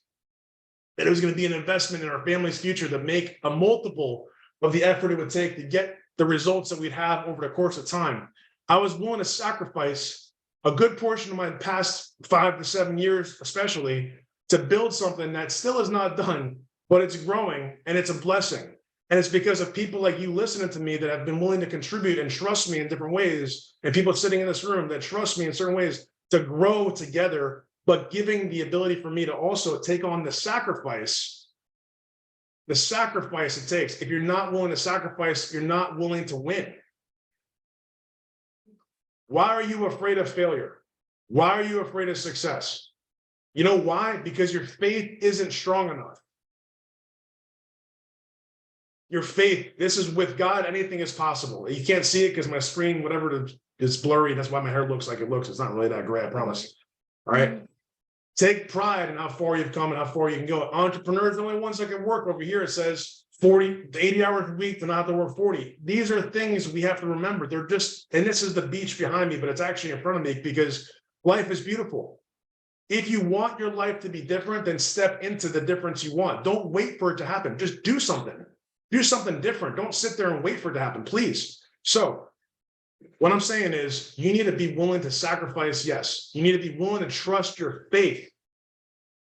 that it was going to be an investment in our family's future to make a multiple of the effort it would take to get the results that we'd have over the course of time. I was willing to sacrifice a good portion of my past 5 to 7 years, especially, to build something that still is not done, but it's growing and it's a blessing. And it's because of people like you listening to me that have been willing to contribute and trust me in different ways, and people sitting in this room that trust me in certain ways to grow together, but giving the ability for me to also take on the sacrifice it takes. If you're not willing to sacrifice, you're not willing to win. Why are you afraid of failure? Why are you afraid of success? You know why? Because your faith isn't strong enough. Your faith, this is with God, anything is possible. You can't see it because my screen, whatever, is blurry. That's why my hair looks like it looks. It's not really that great, I promise. All right. Take pride in how far you've come and how far you can go. Entrepreneurs are the only ones that can work. Over here, it says 40 to 80 hours a week to not have to work 40. These are things we have to remember. They're just, and this is the beach behind me, but it's actually in front of me because life is beautiful. If you want your life to be different, then step into the difference you want. Don't wait for it to happen. Just do something. Do something different. Don't sit there and wait for it to happen, please. So what I'm saying is you need to be willing to sacrifice, yes. You need to be willing to trust your faith,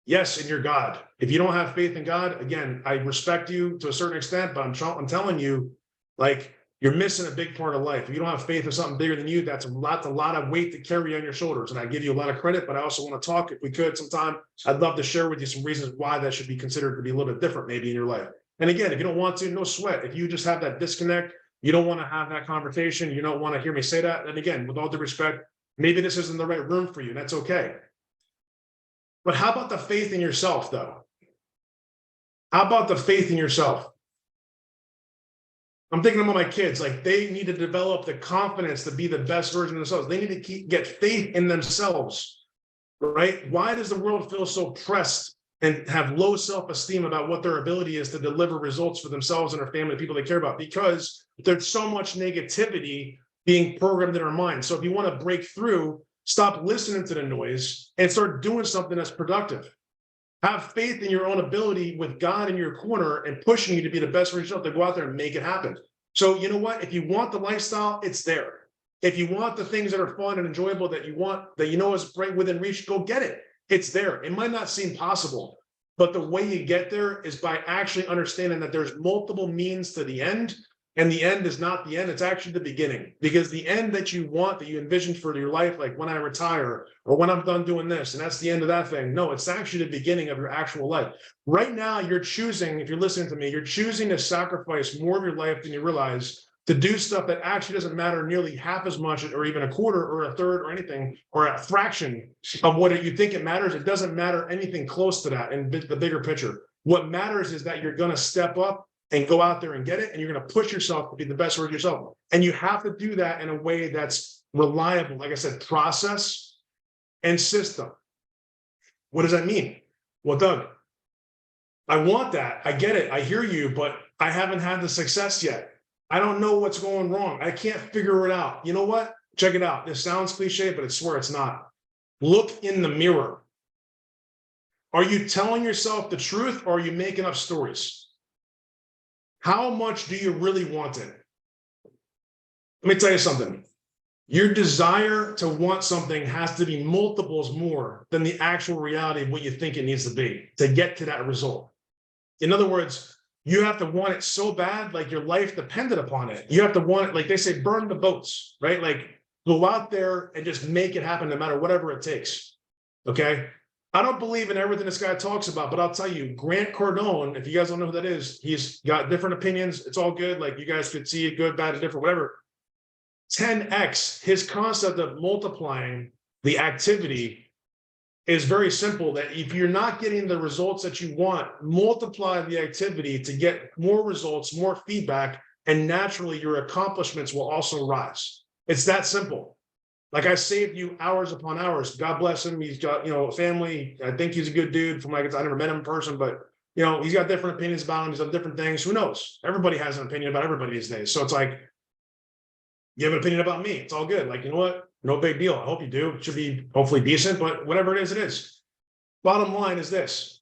yes, in your God. If you don't have faith in God, again, I respect you to a certain extent, but I'm telling you, like, you're missing a big part of life. If you don't have faith in something bigger than you, that's a lot of weight to carry on your shoulders. And I give you a lot of credit, but I also want to talk, if we could sometime, I'd love to share with you some reasons why that should be considered to be a little bit different maybe in your life. And again, if you don't want to, no sweat. If you just have that disconnect, you don't want to have that conversation, you don't want to hear me say that, and again, with all due respect, maybe this isn't the right room for you. That's okay. But how about the faith in yourself, though? How about the faith in yourself? I'm thinking about my kids, like they need to develop the confidence to be the best version of themselves. They need to get faith in themselves, right? Why does the world feel so pressed and have low self-esteem about what their ability is to deliver results for themselves and their family, people they care about? Because there's so much negativity being programmed in our minds. So if you want to break through, stop listening to the noise and start doing something that's productive. Have faith in your own ability with God in your corner and pushing you to be the best version of yourself to go out there and make it happen. So you know what? If you want the lifestyle, it's there. If you want the things that are fun and enjoyable that you want, that you know is right within reach, go get it. It's there. It might not seem possible, but the way you get there is by actually understanding that there's multiple means to the end. And the end is not the end, it's actually the beginning. Because the end that you want, that you envisioned for your life, like when I retire or when I'm done doing this, and that's the end of that thing. No, it's actually the beginning of your actual life. Right now, you're choosing, if you're listening to me, you're choosing to sacrifice more of your life than you realize to do stuff that actually doesn't matter nearly half as much, or even a quarter or a third or anything, or a fraction of what you think it matters. It doesn't matter anything close to that in the bigger picture. What matters is that you're going to step up and go out there and get it, and you're going to push yourself to be the best version of yourself. And you have to do that in a way that's reliable. Like I said, process and system. What does that mean? Well, Doug, I want that. I get it. I hear you, but I haven't had the success yet. I don't know what's going wrong. I can't figure it out. You know what? Check it out. This sounds cliche, but I swear it's not. Look in the mirror. Are you telling yourself the truth, or are you making up stories? How much do you really want it? Let me tell you something. Your desire to want something has to be multiples more than the actual reality of what you think it needs to be to get to that result. In other words, you have to want it so bad, like your life depended upon it. You have to want it, like they say, burn the boats, right? Like go out there and just make it happen no matter whatever it takes, okay? I don't believe in everything this guy talks about, but I'll tell you, Grant Cardone, if you guys don't know who that is, he's got different opinions. It's all good. Like you guys could see it good, bad, different, whatever. 10x, his concept of multiplying the activity is very simple, that if you're not getting the results that you want, multiply the activity to get more results, more feedback, and naturally your accomplishments will also rise. It's that simple. Like I saved you hours upon hours. God bless him. He's got, a family. I think he's a good dude from I never met him in person, but he's got different opinions about him. He's done different things. Who knows? Everybody has an opinion about everybody these days. So it's like, you have an opinion about me. It's all good. Like, you know what? No big deal. I hope you do. It should be hopefully decent, but whatever it is, it is. Bottom line is this.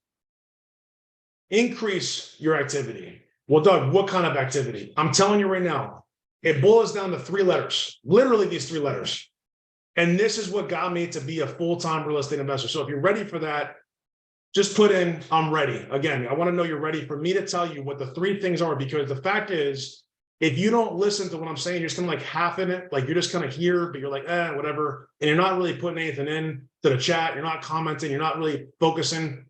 Increase your activity. Well, Doug, what kind of activity? I'm telling you right now, it boils down to 3 letters, literally these 3 letters. And this is what got me to be a full-time real estate investor. So if you're ready for that, just put in, I'm ready. Again, I want to know you're ready for me to tell you what the 3 things are, because the fact is, if you don't listen to what I'm saying, you're just kind of like half in it, like you're just kind of here, but you're like, whatever. And you're not really putting anything in to the chat. You're not commenting. You're not really focusing.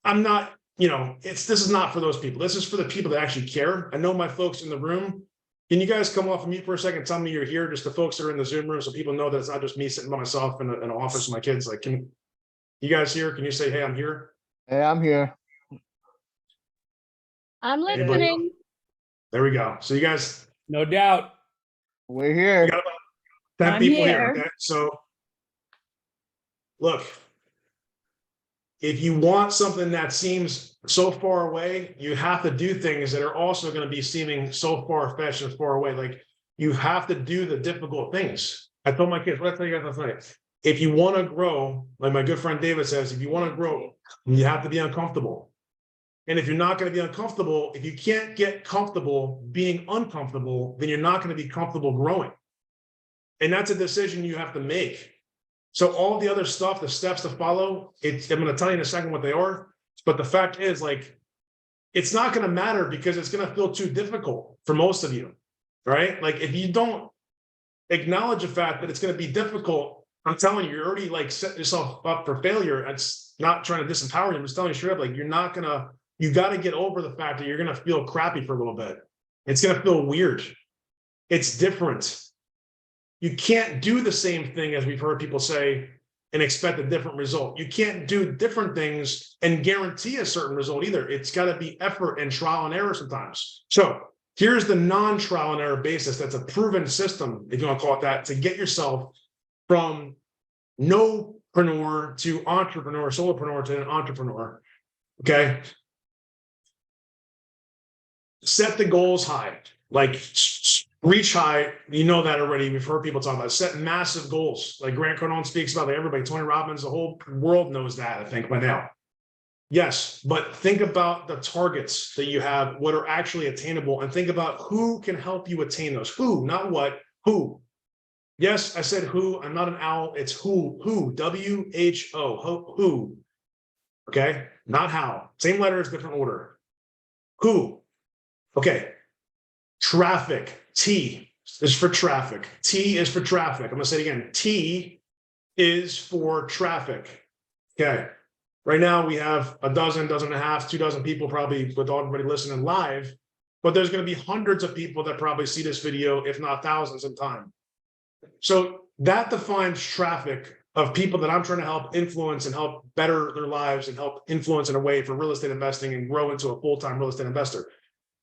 I'm not, this is not for those people. This is for the people that actually care. I know my folks in the room. Can you guys come off of mute for a second? Tell me you're here, just the folks that are in the Zoom room, so people know that it's not just me sitting by myself in an office with my kids. Like, can you guys here? Can you say, hey, I'm here?
Hey, I'm here.
I'm
Anybody?
listening.
There we go. So you guys,
No doubt.
We're
we
here.
got about 10
I'm
people here.
here.
Okay? So look, if you want something that seems so far away, you have to do things that are also going to be seeming so far-fetched and far away. Like you have to do the difficult things. I told my kids, what did I tell you guys last night? If you want to grow, like my good friend David says, if you want to grow, you have to be uncomfortable. And if you're not going to be uncomfortable, if you can't get comfortable being uncomfortable, then you're not going to be comfortable growing. And that's a decision you have to make. So all the other stuff, the steps to follow, I'm going to tell you in a second what they are. But the fact is, like, it's not going to matter because it's going to feel too difficult for most of you, right? Like if you don't acknowledge the fact that it's going to be difficult, I'm telling you, you're already like setting yourself up for failure. It's not trying to disempower you. I'm just telling you straight up, like you're not going to, you got to get over the fact that you're going to feel crappy for a little bit. It's going to feel weird. It's different. You can't do the same thing as we've heard people say and expect a different result. You can't do different things and guarantee a certain result either. It's got to be effort and trial and error sometimes. So here's the non-trial and error basis. That's a proven system, if you want to call it that, to get yourself from no-preneur to entrepreneur, solopreneur to an entrepreneur. Okay. Set the goals high, like reach high. You know that already. We've heard people talk about it. Set massive goals. Like Grant Cardone speaks about, like everybody, Tony Robbins, the whole world knows that, I think, by now. Yes, but think about the targets that you have, what are actually attainable, and think about who can help you attain those. Who, not what, who. Yes, I said who. I'm not an owl. It's who, W-H-O, who. Okay, not how. Same letters, different order. Who. Okay. Traffic. T is for traffic. T is for traffic. I'm going to say it again. T is for traffic. Okay. Right now we have a dozen and a half, 2 dozen people probably with everybody listening live, but there's going to be hundreds of people that probably see this video, if not thousands in time. So that defines traffic of people that I'm trying to help influence and help better their lives and help influence in a way for real estate investing and grow into a full-time real estate investor.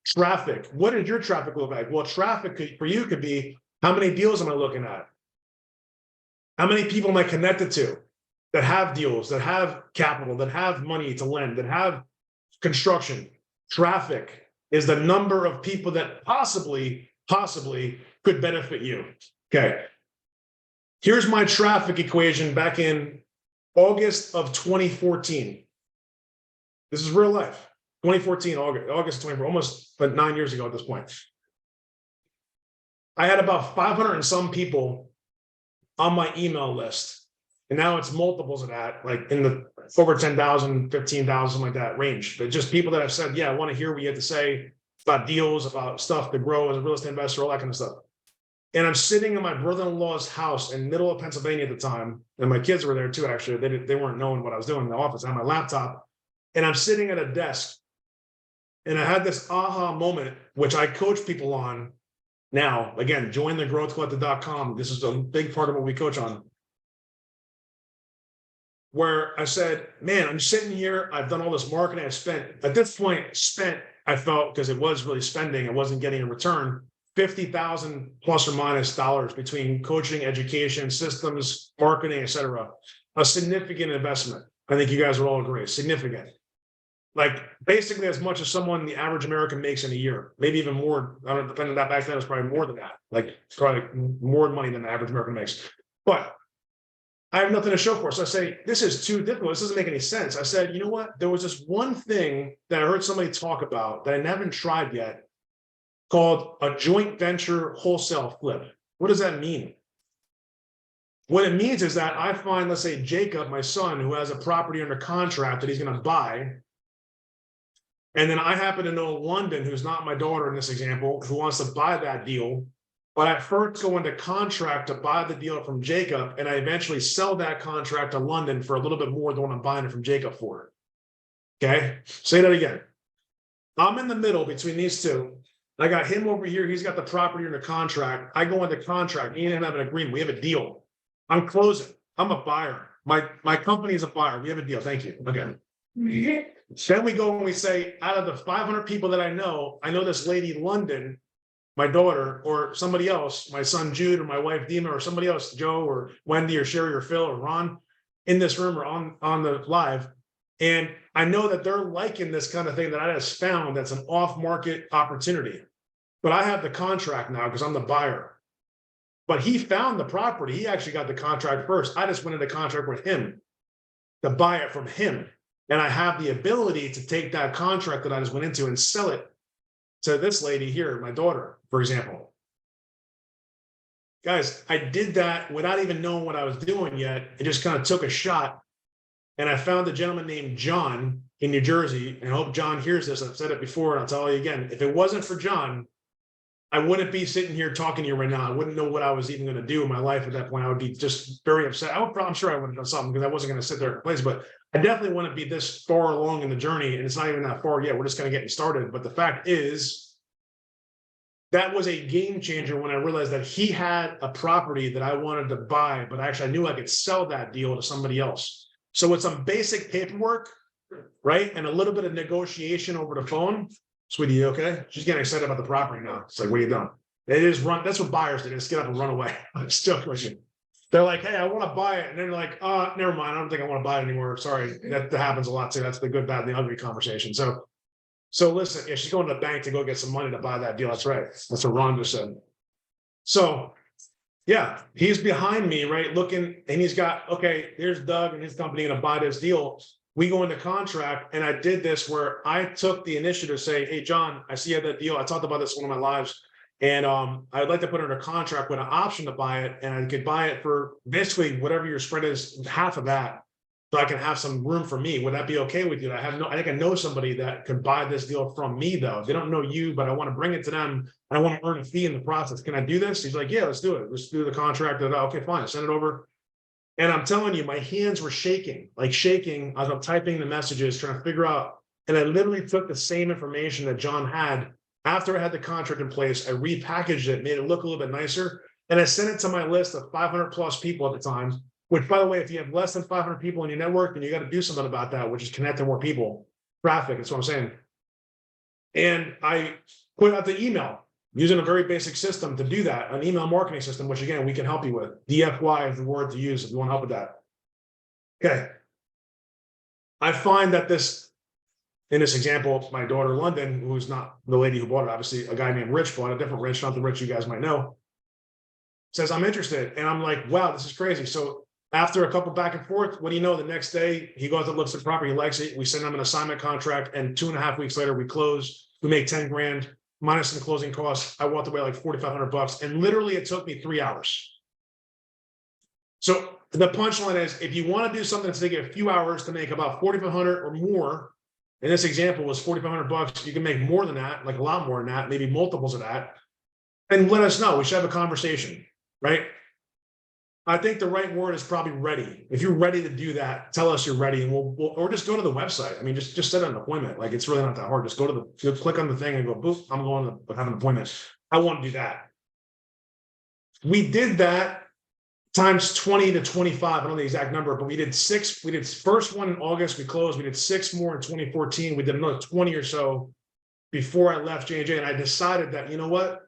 Traffic. What does your traffic look like? Well, traffic for you could be, how many deals am I looking at? How many people am I connected to that have deals, that have capital, that have money to lend, that have construction? Traffic is the number of people that possibly could benefit you. Okay. Here's my traffic equation back in August of 2014. This is real life. 2014, August 24, almost but 9 years ago at this point. I had about 500 and some people on my email list. And now it's multiples of that, like in the over 10,000, 15,000, like that range. But just people that have said, yeah, I want to hear what you have to say about deals, about stuff to grow as a real estate investor, all that kind of stuff. And I'm sitting in my brother-in-law's house in middle of Pennsylvania at the time. And my kids were there too, actually. They weren't knowing what I was doing in the office. I had my laptop. And I'm sitting at a desk. And I had this aha moment, which I coach people on now. Again, join the growthcollective.com. This is a big part of what we coach on. Where I said, man, I'm sitting here. I've done all this marketing. I spent, at this point, I felt, because it was really spending, I wasn't getting a return, 50,000 plus or minus dollars between coaching, education, systems, marketing, etc. A significant investment. I think you guys would all agree, significant. Like basically as much as someone the average American makes in a year, maybe even more. I don't know, depending on that back then, it's probably more than that. Like probably more money than the average American makes. But I have nothing to show for it. So I say, this is too difficult. This doesn't make any sense. I said, you know what? There was this one thing that I heard somebody talk about that I haven't tried yet called a joint venture wholesale flip. What does that mean? What it means is that I find, let's say, Jacob, my son, who has a property under contract that he's going to buy. And then I happen to know London, who's not my daughter in this example, who wants to buy that deal. But I first go into contract to buy the deal from Jacob, and I eventually sell that contract to London for a little bit more than what I'm buying it from Jacob for. Okay? Say that again. I'm in the middle between these two. I got him over here. He's got the property under contract. I go into contract. Me and him have an agreement. We have a deal. I'm closing. I'm a buyer. My company is a buyer. We have a deal. Thank you. Okay. Then we go and we say, out of the 500 people that I know this lady London, my daughter, or somebody else, my son Jude, or my wife Dima, or somebody else, Joe, or Wendy, or Sherry, or Phil, or Ron, in this room or on the live. And I know that they're liking this kind of thing that I just found that's an off-market opportunity. But I have the contract now because I'm the buyer. But he found the property. He actually got the contract first. I just went into contract with him to buy it from him. And I have the ability to take that contract that I just went into and sell it to this lady here, my daughter, for example. Guys, I did that without even knowing what I was doing yet. I just kind of took a shot. And I found a gentleman named John in New Jersey. And I hope John hears this. I've said it before, and I'll tell you again. If it wasn't for John, I wouldn't be sitting here talking to you right now. I wouldn't know what I was even going to do in my life at that point. I would be just very upset. I'm sure I would have done something because I wasn't going to sit there in place, but I definitely want to be this far along in the journey, and it's not even that far yet. We're just kind of getting started. But the fact is, that was a game changer when I realized that he had a property that I wanted to buy, but actually I knew I could sell that deal to somebody else. So with some basic paperwork, right, and a little bit of negotiation over the phone. Sweetie, you okay? She's getting excited about the property now. It's like, what are you doing? It is run. That's what buyers do. They just get up and run away. I'm still pushing. They're like, hey, I want to buy it. And then they're like, never mind. I don't think I want to buy it anymore. Sorry. That happens a lot too. That's the good, bad, and the ugly conversation. So listen, yeah, she's going to the bank to go get some money to buy that deal. That's right. That's what Ron just said. So yeah, he's behind me, right? Looking, and he's got, okay, here's Doug and his company going to buy this deal. we go into contract, and I did this where I took the initiative to say, hey, John, I see you have that deal. I talked about this in one of my lives. And I'd like to put it under contract with an option to buy it, and I could buy it for basically whatever your spread is, half of that, so I can have some room for me. Would that be okay with you? I think I know somebody that could buy this deal from me, though. They don't know you, but I want to bring it to them, and I want to earn a fee in the process. Can I do this? He's like, yeah, let's do it. Let's do the contract. Okay, fine. Send it over. And I'm telling you, my hands were shaking as I'm typing the messages, trying to figure out. And I literally took the same information that John had after I had the contract in place. I repackaged it, made it look a little bit nicer, and I sent it to my list of 500 plus people at the time. Which, by the way, if you have less than 500 people in your network, then you got to do something about that, which is connect to more people. Traffic, that's what I'm saying. And I put out the email using a very basic system to do that, an email marketing system, which again, we can help you with. DFY is the word to use if you want help with that. Okay. I find that in this example, my daughter, London, who's not the lady who bought it, obviously a guy named Rich bought a different Rich, not the Rich you guys might know, says, I'm interested. And I'm like, wow, this is crazy. So after a couple back and forth, what do you know? The next day, he goes and looks at the property, he likes it. We send him an assignment contract, and 2.5 weeks later, we close. We make 10 grand. Minus some closing costs, I walked away like $4,500, and literally it took me 3 hours. So the punchline is, if you want to do something that's taking a few hours to make about 4,500 or more, and this example was $4,500, you can make more than that, like a lot more than that, maybe multiples of that, and let us know. We should have a conversation, right? I think the right word is probably ready. If you're ready to do that, tell us you're ready, and we'll or just go to the website. I mean, just set an appointment. Like, it's really not that hard. Just go to click on the thing and go, boop, I'm going to have an appointment. I want to do that. We did that times 20 to 25. I don't know the exact number, but we did 6. We did first one in August. We closed. We did 6 more in 2014. We did another 20 or so before I left J&J, and I decided that, you know what?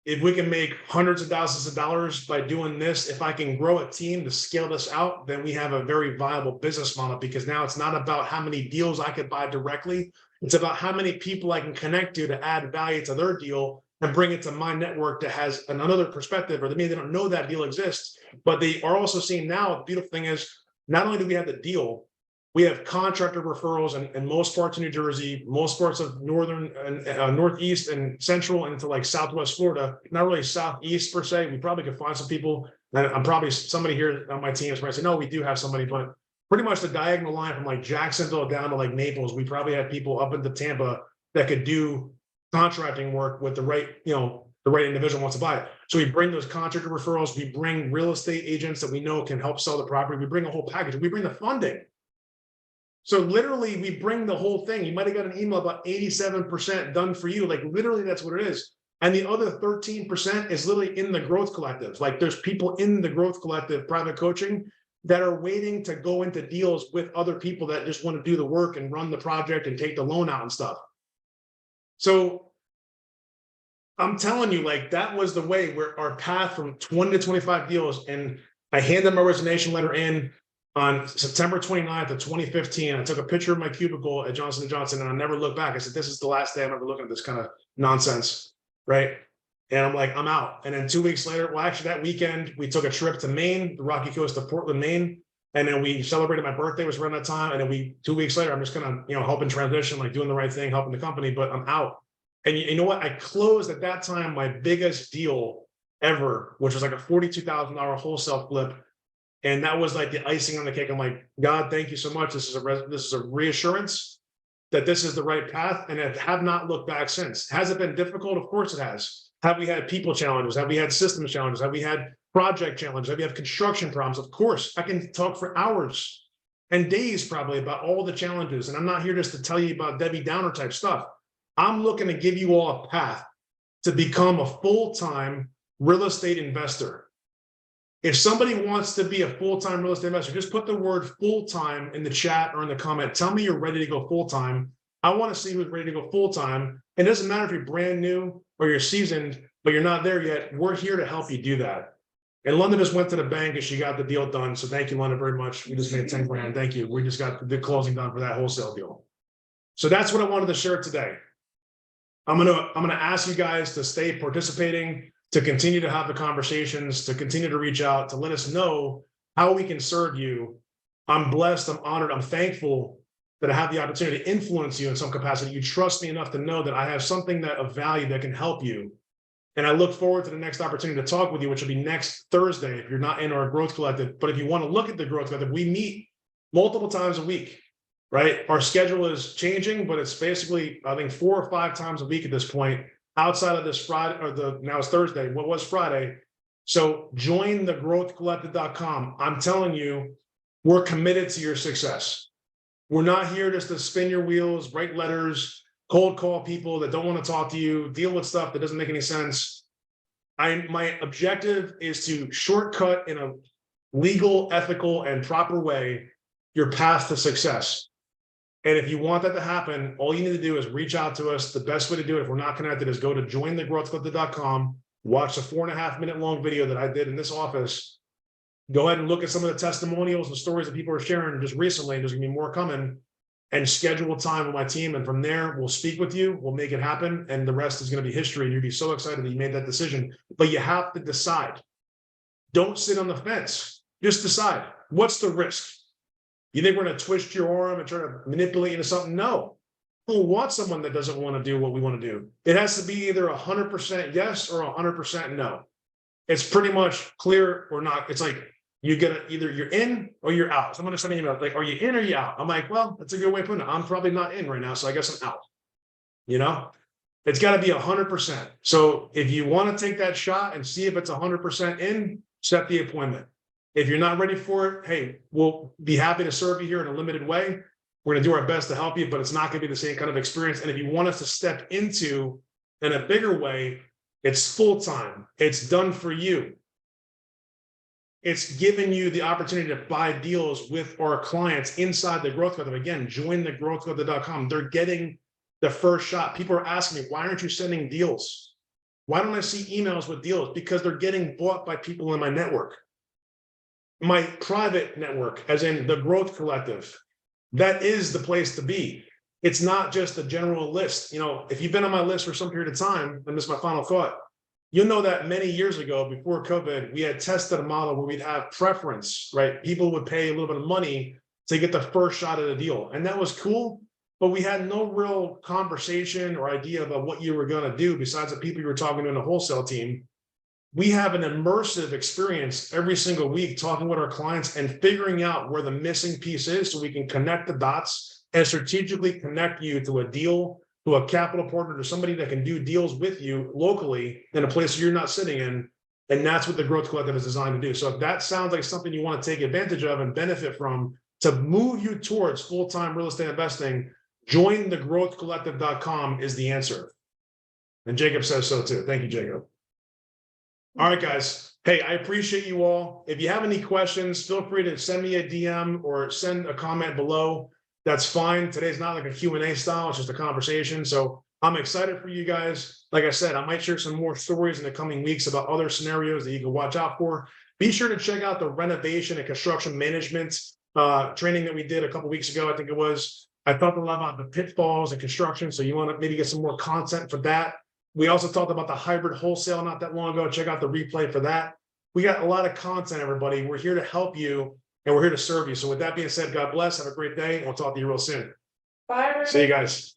If we can make hundreds of thousands of dollars by doing this, if I can grow a team to scale this out, then we have a very viable business model, because now it's not about how many deals I could buy directly. It's about how many people I can connect to add value to their deal and bring it to my network that has another perspective, or maybe they don't know that deal exists, but they are also seeing now. The beautiful thing is, not only do we have the deal, we have contractor referrals in most parts of New Jersey, most parts of northern and northeast and central, and into like Southwest Florida. Not really southeast per se. We probably could find some people. I'm probably somebody here on my team is probably say, no, we do have somebody, but pretty much the diagonal line from like Jacksonville down to like Naples, we probably have people up into Tampa that could do contracting work with the right, the right individual wants to buy it. So we bring those contractor referrals. We bring real estate agents that we know can help sell the property. We bring a whole package. We bring the funding. So literally, we bring the whole thing. You might have got an email about 87% done for you. Like, literally, that's what it is. And the other 13% is literally in the growth collectives. Like, there's people in the growth collective private coaching that are waiting to go into deals with other people that just want to do the work and run the project and take the loan out and stuff. So I'm telling you, like, that was the way where our path from 20 to 25 deals. And I handed my resignation letter in on September 29th of 2015. I took a picture of my cubicle at Johnson & Johnson, and I never looked back. I said, this is the last day I'm ever looking at this kind of nonsense, right? And I'm like, I'm out. And then 2 weeks later, well, actually that weekend, we took a trip to Maine, the Rocky Coast of Portland, Maine. And then we celebrated my birthday, was around that time. And then 2 weeks later, I'm just gonna, helping transition, like doing the right thing, helping the company, but I'm out. And you know what? I closed at that time my biggest deal ever, which was like a $42,000 wholesale flip. And that was like the icing on the cake. I'm like, God, thank you so much. This is a reassurance that this is the right path, and I have not looked back since. Has it been difficult? Of course it has. Have we had people challenges? Have we had system challenges? Have we had project challenges? Have we had construction problems? Of course. I can talk for hours and days probably about all the challenges. And I'm not here just to tell you about Debbie Downer type stuff. I'm looking to give you all a path to become a full-time real estate investor. If somebody wants to be a full-time real estate investor, just put the word full-time in the chat or in the comment. Tell me you're ready to go full-time. I want to see who's ready to go full-time. It doesn't matter if you're brand new or you're seasoned, but you're not there yet. We're here to help you do that. And London just went to the bank and she got the deal done. So thank you, London, very much. We just made 10 grand. Thank you. We just got the closing done for that wholesale deal. So that's what I wanted to share today. I'm gonna ask you guys to stay participating, to continue to have the conversations, to continue to reach out, to let us know how we can serve you I'm blessed, I'm honored, I'm thankful that I have the opportunity to influence you in some capacity. You trust me enough to know that I have something that of value that can help you. And I look forward to the next opportunity to talk with you, which will be next Thursday if you're not in our Growth Collective. But if you want to look at the Growth Collective, we meet multiple times a week, right? Our schedule is changing, but it's basically, I think, 4 or 5 times a week at this point, outside of this Friday, or now it's Thursday, what was Friday. So join the growthcollective.com. I'm telling you, we're committed to your success. We're not here just to spin your wheels, write letters, cold call people that don't want to talk to you, deal with stuff that doesn't make any sense. My objective is to shortcut in a legal, ethical, and proper way your path to success. And if you want that to happen, all you need to do is reach out to us. The best way to do it, if we're not connected, is go to jointhegrowthcollective.com, watch a 4.5-minute long video that I did in this office. Go ahead and look at some of the testimonials and stories that people are sharing just recently, and there's gonna be more coming, and schedule time with my team. And from there, we'll speak with you, we'll make it happen, and the rest is gonna be history. And you'll be so excited that you made that decision. But you have to decide. Don't sit on the fence. Just decide. What's the risk? You think we're gonna twist your arm and try to manipulate you into something? No. We don't want someone that doesn't want to do what we want to do. It has to be either 100% yes or 100% no. It's pretty much clear or not. It's like you get either you're in or you're out. Someone just sent me an email like, "Are you in or you out?" I'm like, well, that's a good way of putting it. I'm probably not in right now, so I guess I'm out. You know, it's got to be 100%. So if you want to take that shot and see if it's 100% in, set the appointment. If you're not ready for it, hey, we'll be happy to serve you here in a limited way. We're going to do our best to help you, but it's not going to be the same kind of experience. And if you want us to step into in a bigger way, it's full time. It's done for you. It's giving you the opportunity to buy deals with our clients inside the Growth Collective. Again, join the growthcollective.com. They're getting the first shot. People are asking me, why aren't you sending deals? Why don't I see emails with deals? Because they're getting bought by people in my network. My private network, as in the Growth Collective, that is the place to be. It's not just a general list. You know, if you've been on my list for some period of time, and this is my final thought, you'll know that many years ago, before COVID, we had tested a model where we'd have preference, right? People would pay a little bit of money to get the first shot at a deal. And that was cool, but we had no real conversation or idea about what you were going to do besides the people you were talking to in the wholesale team. We have an immersive experience every single week talking with our clients and figuring out where the missing piece is so we can connect the dots and strategically connect you to a deal, to a capital partner, to somebody that can do deals with you locally in a place you're not sitting in. And that's what the Growth Collective is designed to do. So if that sounds like something you want to take advantage of and benefit from to move you towards full-time real estate investing, join the growthcollective.com is the answer. And Jacob says so too. Thank you, Jacob. All right, guys. Hey, I appreciate you all. If you have any questions, feel free to send me a DM or send a comment below. That's fine. Today's not like a Q&A style. It's just a conversation. So I'm excited for you guys. Like I said, I might share some more stories in the coming weeks about other scenarios that you can watch out for. Be sure to check out the renovation and construction management training that we did a couple weeks ago. I think it was. I talked a lot about the pitfalls and construction. So you want to maybe get some more content for that. We also talked about the hybrid wholesale not that long ago. Check out the replay for that. We got a lot of content, everybody. We're here to help you and we're here to serve you. So with that being said, God bless. Have a great day. And we'll talk to you real soon.
Bye.
See you guys.